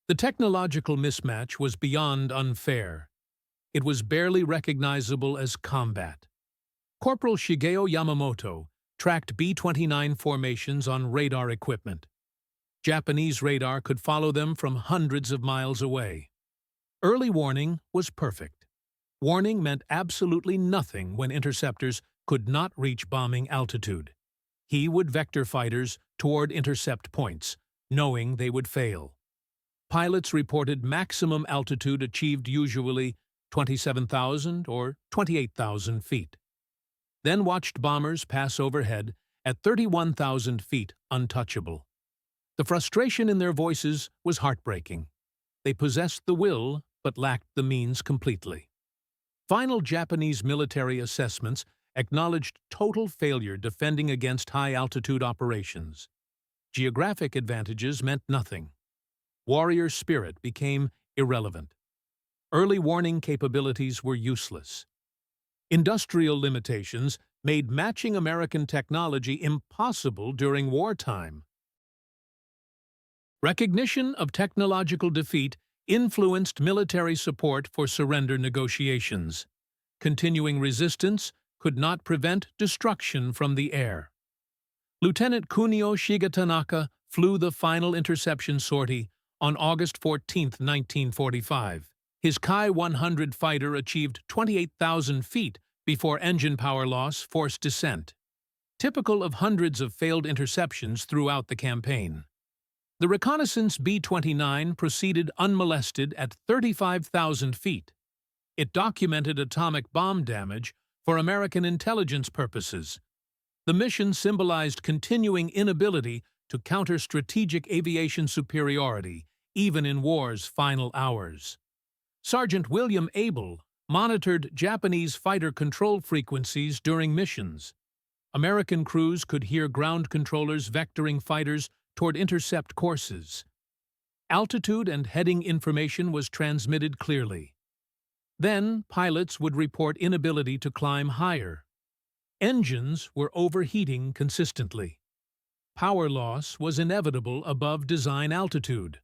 S1: The technological mismatch was beyond unfair. It was barely recognizable as combat. Corporal Shigeo Yamamoto tracked B-29 formations on radar equipment. Japanese radar could follow them from hundreds of miles away. Early warning was perfect. Warning meant absolutely nothing when interceptors could not reach bombing altitude. He would vector fighters toward intercept points, knowing they would fail. Pilots reported maximum altitude achieved usually 27,000 or 28,000 feet. Then watched bombers pass overhead at 31,000 feet untouchable. The frustration in their voices was heartbreaking. They possessed the will but lacked the means completely. Final Japanese military assessments acknowledged total failure defending against high-altitude operations. Geographic advantages meant nothing. Warrior spirit became irrelevant. Early warning capabilities were useless. Industrial limitations made matching American technology impossible during wartime. Recognition of technological defeat influenced military support for surrender negotiations. Continuing resistance could not prevent destruction from the air. Lieutenant Kunio Shigetanaka flew the final interception sortie on August 14, 1945. His Kai-100 fighter achieved 28,000 feet before engine power loss forced descent, typical of hundreds of failed interceptions throughout the campaign. The reconnaissance B-29 proceeded unmolested at 35,000 feet. It documented atomic bomb damage for American intelligence purposes. The mission symbolized continuing inability to counter strategic aviation superiority, even in war's final hours. Sergeant William Abel monitored Japanese fighter control frequencies during missions. American crews could hear ground controllers vectoring fighters toward intercept courses. Altitude and heading information was transmitted clearly. Then, pilots would report inability to climb higher. Engines were overheating consistently. Power loss was inevitable above design altitude.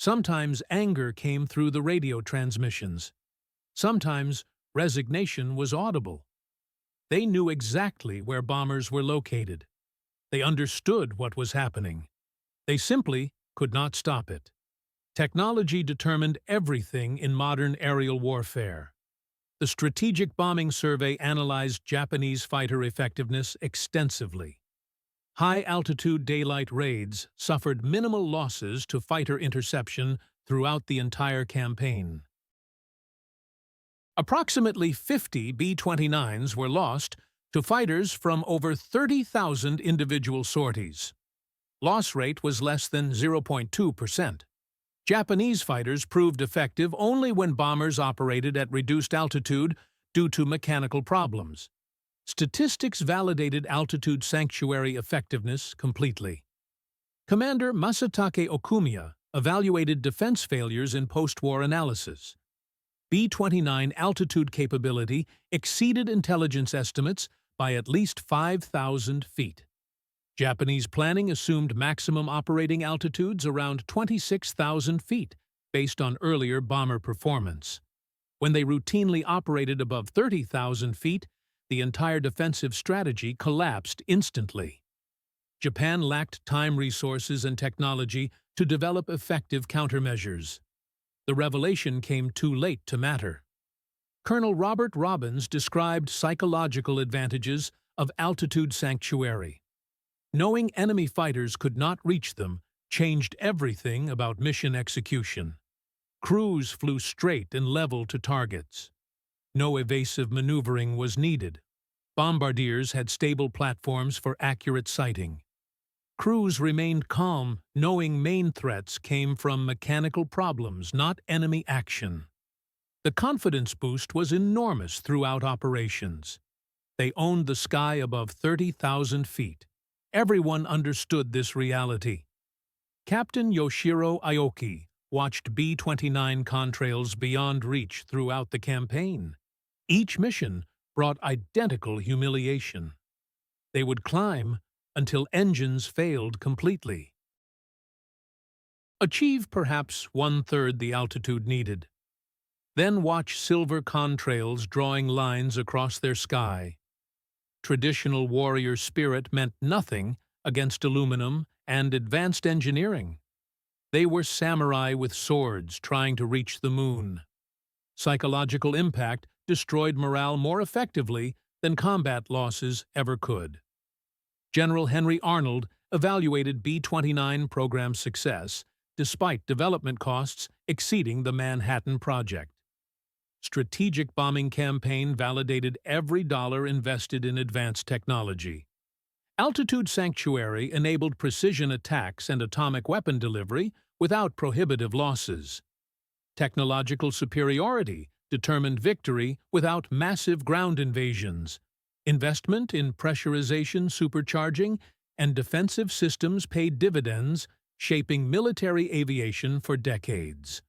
S1: Sometimes anger came through the radio transmissions. Sometimes resignation was audible. They knew exactly where bombers were located. They understood what was happening. They simply could not stop it. Technology determined everything in modern aerial warfare. The Strategic Bombing Survey analyzed Japanese fighter effectiveness extensively. High-altitude daylight raids suffered minimal losses to fighter interception throughout the entire campaign. Approximately 50 B-29s were lost to fighters from over 30,000 individual sorties. Loss rate was less than 0.2%. Japanese fighters proved effective only when bombers operated at reduced altitude due to mechanical problems. Statistics validated altitude sanctuary effectiveness completely. Commander Masatake Okumiya evaluated defense failures in post-war analysis. B-29 altitude capability exceeded intelligence estimates by at least 5,000 feet. Japanese planning assumed maximum operating altitudes around 26,000 feet, based on earlier bomber performance. When they routinely operated above 30,000 feet, the entire defensive strategy collapsed instantly. Japan lacked time, resources, and technology to develop effective countermeasures. The revelation came too late to matter. Colonel Robert Robbins described psychological advantages of altitude sanctuary. Knowing enemy fighters could not reach them changed everything about mission execution. Crews flew straight and level to targets. No evasive maneuvering was needed. Bombardiers had stable platforms for accurate sighting. Crews remained calm, knowing main threats came from mechanical problems, not enemy action. The confidence boost was enormous throughout operations. They owned the sky above 30,000 feet. Everyone understood this reality. Captain Yoshiro Aoki watched B-29 contrails beyond reach throughout the campaign. Each mission brought identical humiliation. They would climb until engines failed completely. Achieve perhaps one-third the altitude needed. Then watch silver contrails drawing lines across their sky. Traditional warrior spirit meant nothing against aluminum and advanced engineering. They were samurai with swords trying to reach the moon. Psychological impact destroyed morale more effectively than combat losses ever could. General Henry Arnold evaluated B-29 program success despite development costs exceeding the Manhattan Project. Strategic bombing campaign validated every dollar invested in advanced technology. Altitude sanctuary enabled precision attacks and atomic weapon delivery without prohibitive losses. Technological superiority determined victory without massive ground invasions. Investment in pressurization, supercharging, and defensive systems paid dividends, shaping military aviation for decades.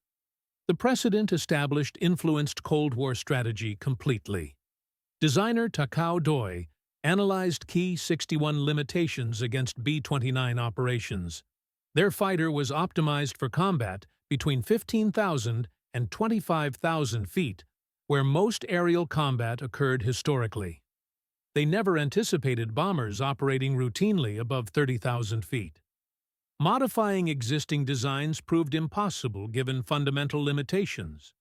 S1: The precedent established influenced Cold War strategy completely. Designer Takao Doi analyzed key 61 limitations against B-29 operations. Their fighter was optimized for combat between 15,000 and 25,000 feet, where most aerial combat occurred historically. They never anticipated bombers operating routinely above 30,000 feet. Modifying existing designs proved impossible given fundamental limitations.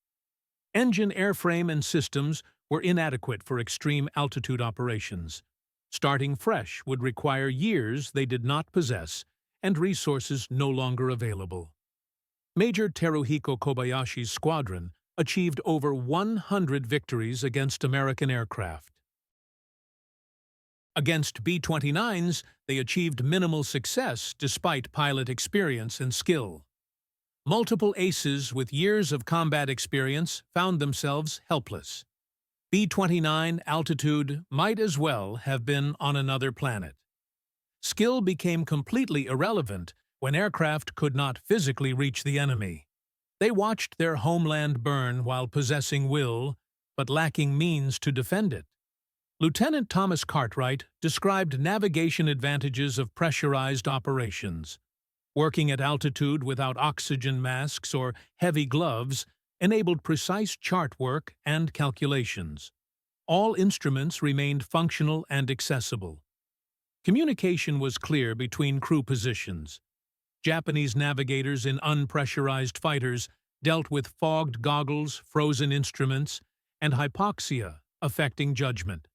S1: Engine airframe and systems were inadequate for extreme altitude operations. Starting fresh would require years they did not possess and resources no longer available. Major Teruhiko Kobayashi's squadron achieved over 100 victories against American aircraft. Against B-29s, they achieved minimal success despite pilot experience and skill. Multiple aces with years of combat experience found themselves helpless. B-29 altitude might as well have been on another planet. Skill became completely irrelevant when aircraft could not physically reach the enemy. They watched their homeland burn while possessing will, but lacking means to defend it. Lieutenant Thomas Cartwright described navigation advantages of pressurized operations. Working at altitude without oxygen masks or heavy gloves enabled precise chart work and calculations. All instruments remained functional and accessible. Communication was clear between crew positions. Japanese navigators in unpressurized fighters dealt with fogged goggles, frozen instruments, and hypoxia affecting judgment.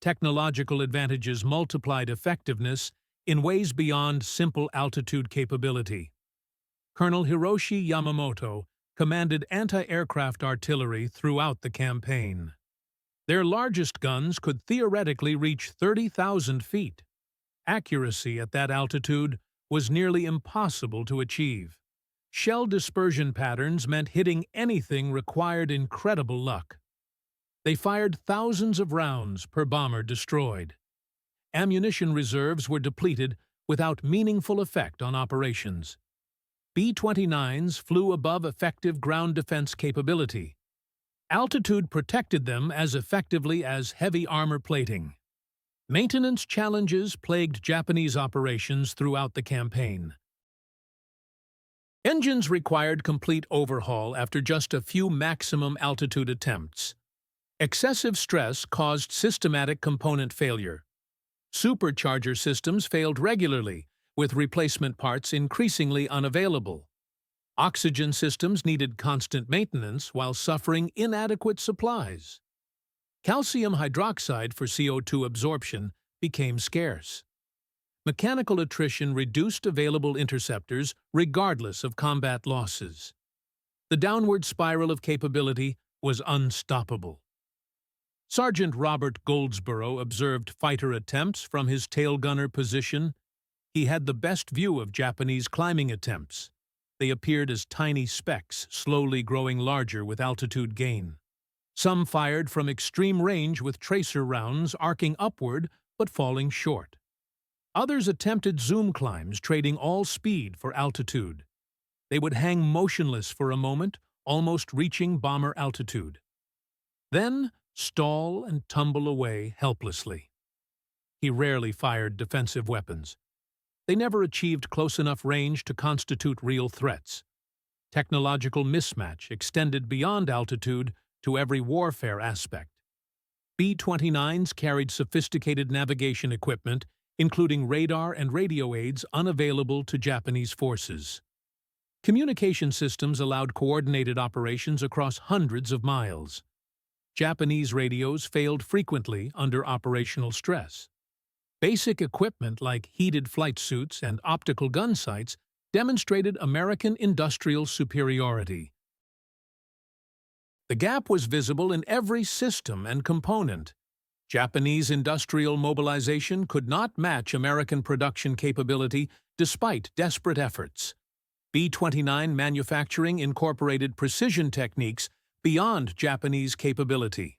S1: Technological advantages multiplied effectiveness in ways beyond simple altitude capability. Colonel Hiroshi Yamamoto commanded anti-aircraft artillery throughout the campaign. Their largest guns could theoretically reach 30,000 feet. Accuracy at that altitude was nearly impossible to achieve. Shell dispersion patterns meant hitting anything required incredible luck. They fired thousands of rounds per bomber destroyed. Ammunition reserves were depleted without meaningful effect on operations. B-29s flew above effective ground defense capability. Altitude protected them as effectively as heavy armor plating. Maintenance challenges plagued Japanese operations throughout the campaign. Engines required complete overhaul after just a few maximum altitude attempts. Excessive stress caused systematic component failure. Supercharger systems failed regularly, with replacement parts increasingly unavailable. Oxygen systems needed constant maintenance while suffering inadequate supplies. Calcium hydroxide for CO2 absorption became scarce. Mechanical attrition reduced available interceptors regardless of combat losses. The downward spiral of capability was unstoppable. Sergeant Robert Goldsborough observed fighter attempts from his tail gunner position. He had the best view of Japanese climbing attempts. They appeared as tiny specks, slowly growing larger with altitude gain. Some fired from extreme range with tracer rounds arcing upward but falling short. Others attempted zoom climbs, trading all speed for altitude. They would hang motionless for a moment, almost reaching bomber altitude. Then stall and tumble away helplessly. He rarely fired defensive weapons. They never achieved close enough range to constitute real threats. Technological mismatch extended beyond altitude to every warfare aspect. B-29s carried sophisticated navigation equipment, including radar and radio aids unavailable to Japanese forces. Communication systems allowed coordinated operations across hundreds of miles. Japanese radios failed frequently under operational stress. Basic equipment like heated flight suits and optical gun sights demonstrated American industrial superiority. The gap was visible in every system and component. Japanese industrial mobilization could not match American production capability despite desperate efforts. B-29 manufacturing incorporated precision techniques beyond Japanese capability.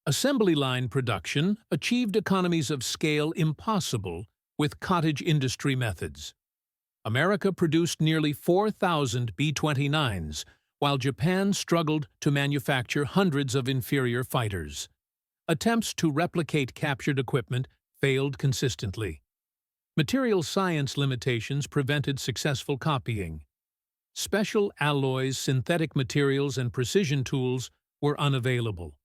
S1: Assembly line production achieved economies of scale impossible with cottage industry methods. America produced nearly 4,000 B-29s, while Japan struggled to manufacture hundreds of inferior fighters. Attempts to replicate captured equipment failed consistently. Material science limitations prevented successful copying. Special alloys, synthetic materials, and precision tools were unavailable.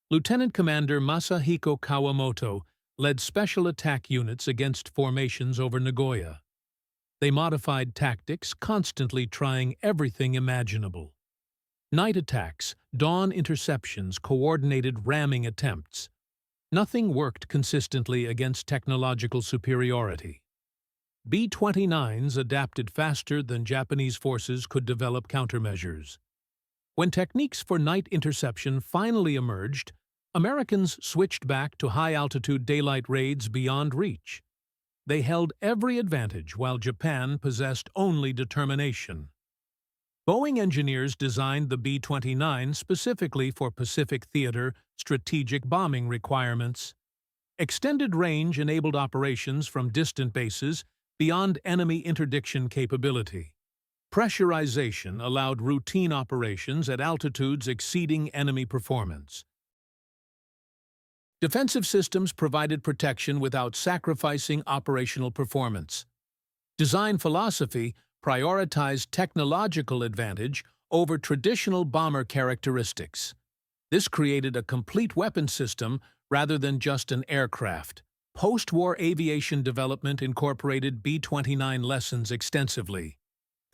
S1: Lieutenant Commander Masahiko Kawamoto led special attack units against formations over Nagoya. They modified tactics, constantly trying everything imaginable. Night attacks, dawn interceptions, coordinated ramming attempts. Nothing worked consistently against technological superiority. B-29s adapted faster than Japanese forces could develop countermeasures. When techniques for night interception finally emerged, Americans switched back to high-altitude daylight raids beyond reach. They held every advantage while Japan possessed only determination. Boeing engineers designed the B-29 specifically for Pacific Theater strategic bombing requirements. Extended range enabled operations from distant bases beyond enemy interdiction capability. Pressurization allowed routine operations at altitudes exceeding enemy performance. Defensive systems provided protection without sacrificing operational performance. Design philosophy prioritized technological advantage over traditional bomber characteristics. This created a complete weapon system rather than just an aircraft. Post-war aviation development incorporated B-29 lessons extensively.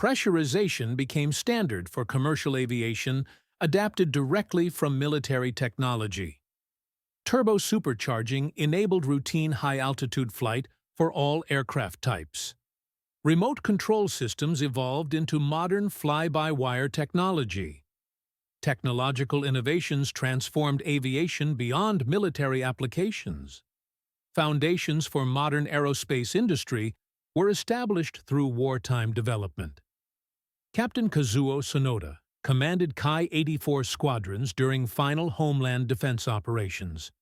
S1: Pressurization became standard for commercial aviation, adapted directly from military technology. Turbo-supercharging enabled routine high-altitude flight for all aircraft types. Remote control systems evolved into modern fly-by-wire technology. Technological innovations transformed aviation beyond military applications. Foundations for modern aerospace industry were established through wartime development. Captain Kazuo Sonoda commanded Ki-84 squadrons during final homeland defense operations.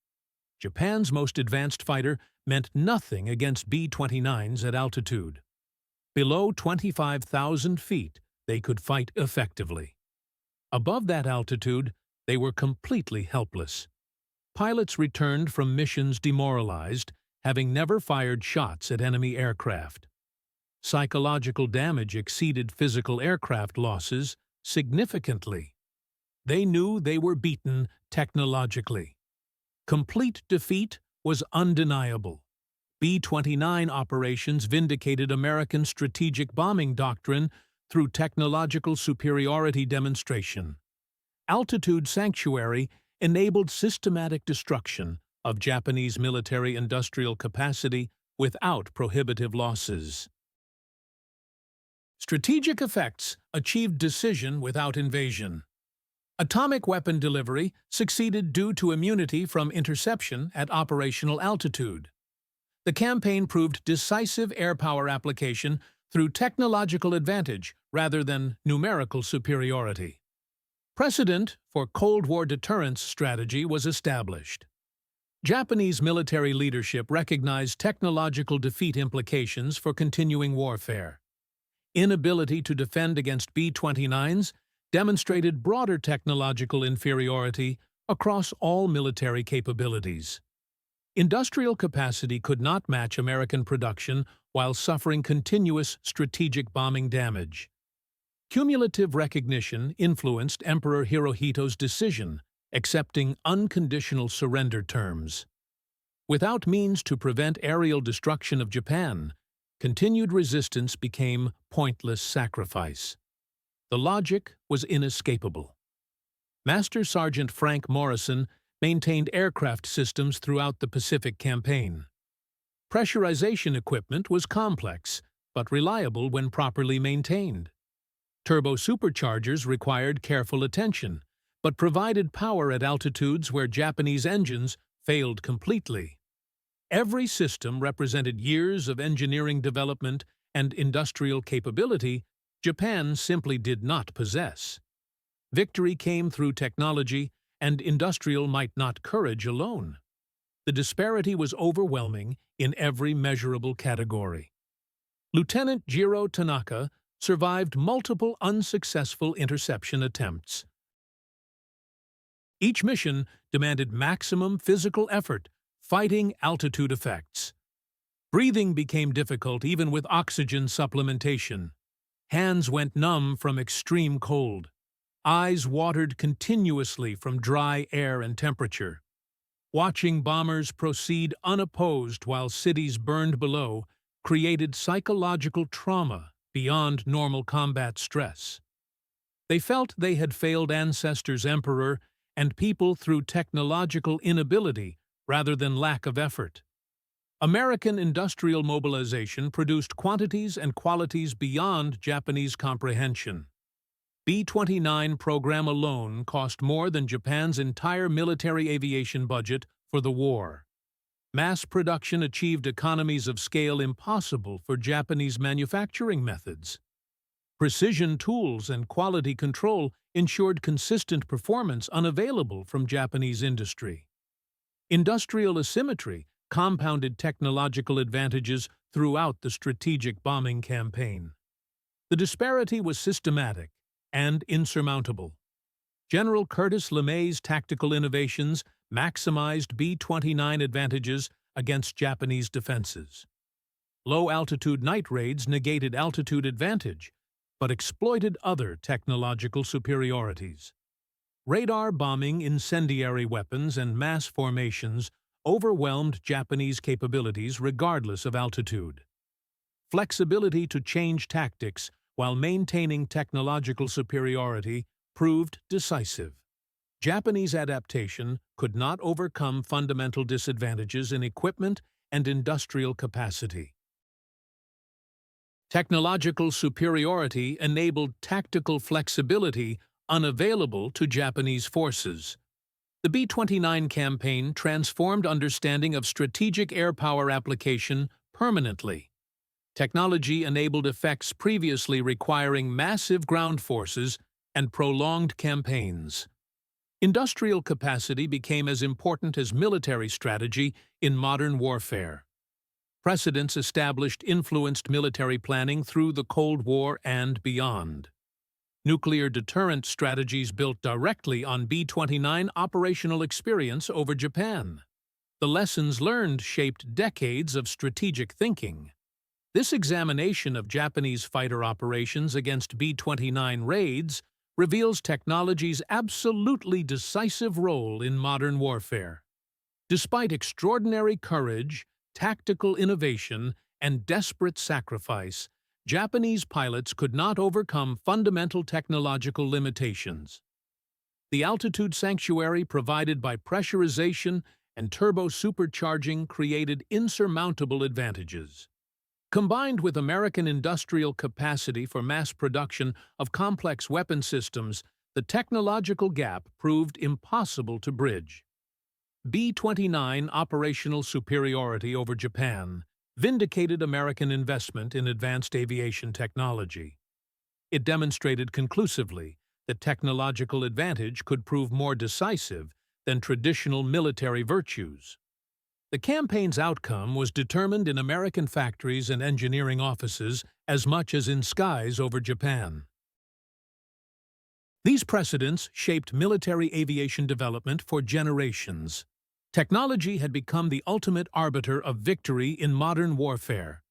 S1: Japan's most advanced fighter meant nothing against B-29s at altitude. Below 25,000 feet, they could fight effectively. Above that altitude, they were completely helpless. Pilots returned from missions demoralized, having never fired shots at enemy aircraft. Psychological damage exceeded physical aircraft losses significantly. They knew they were beaten technologically. Complete defeat was undeniable. B-29 operations vindicated American strategic bombing doctrine through technological superiority demonstration. Altitude sanctuary enabled systematic destruction of Japanese military-industrial capacity without prohibitive losses. Strategic effects achieved decision without invasion. Atomic weapon delivery succeeded due to immunity from interception at operational altitude. The campaign proved decisive air power application through technological advantage rather than numerical superiority. Precedent for Cold War deterrence strategy was established. Japanese military leadership recognized technological defeat implications for continuing warfare. Inability to defend against B-29s demonstrated broader technological inferiority across all military capabilities. Industrial capacity could not match American production while suffering continuous strategic bombing damage. Cumulative recognition influenced Emperor Hirohito's decision, accepting unconditional surrender terms. Without means to prevent aerial destruction of Japan, continued resistance became pointless sacrifice. The logic was inescapable. Master Sergeant Frank Morrison maintained aircraft systems throughout the Pacific Campaign. Pressurization equipment was complex, but reliable when properly maintained. Turbo superchargers required careful attention, but provided power at altitudes where Japanese engines failed completely. Every system represented years of engineering development and industrial capability Japan simply did not possess. Victory came through technology, and industrial might not courage alone. The disparity was overwhelming in every measurable category. Lieutenant Jiro Tanaka survived multiple unsuccessful interception attempts. Each mission demanded maximum physical effort, fighting altitude effects. Breathing became difficult even with oxygen supplementation. Hands went numb from extreme cold. Eyes watered continuously from dry air and temperature. Watching bombers proceed unopposed while cities burned below created psychological trauma beyond normal combat stress. They felt they had failed ancestors' emperor and people through technological inability rather than lack of effort. American industrial mobilization produced quantities and qualities beyond Japanese comprehension. B-29 program alone cost more than Japan's entire military aviation budget for the war. Mass production achieved economies of scale impossible for Japanese manufacturing methods. Precision tools and quality control ensured consistent performance unavailable from Japanese industry. Industrial asymmetry compounded technological advantages throughout the strategic bombing campaign. The disparity was systematic and insurmountable. General Curtis LeMay's tactical innovations maximized B-29 advantages against Japanese defenses. Low-altitude night raids negated altitude advantage, but exploited other technological superiorities. Radar bombing, incendiary weapons, and mass formations overwhelmed Japanese capabilities regardless of altitude. Flexibility to change tactics while maintaining technological superiority proved decisive. Japanese adaptation could not overcome fundamental disadvantages in equipment and industrial capacity. Technological superiority enabled tactical flexibility unavailable to Japanese forces. The B-29 campaign transformed understanding of strategic air power application permanently. Technology enabled effects previously requiring massive ground forces and prolonged campaigns. Industrial capacity became as important as military strategy in modern warfare. Precedents established influenced military planning through the Cold War and beyond. Nuclear deterrent strategies built directly on B-29 operational experience over Japan. The lessons learned shaped decades of strategic thinking. This examination of Japanese fighter operations against B-29 raids reveals technology's absolutely decisive role in modern warfare. Despite extraordinary courage, tactical innovation, and desperate sacrifice, Japanese pilots could not overcome fundamental technological limitations. The altitude sanctuary provided by pressurization and turbo-supercharging created insurmountable advantages. Combined with American industrial capacity for mass production of complex weapon systems, the technological gap proved impossible to bridge. B-29 operational superiority over Japan vindicated American investment in advanced aviation technology. It demonstrated conclusively that technological advantage could prove more decisive than traditional military virtues. The campaign's outcome was determined in American factories and engineering offices as much as in skies over Japan. These precedents shaped military aviation development for generations. Technology had become the ultimate arbiter of victory in modern warfare.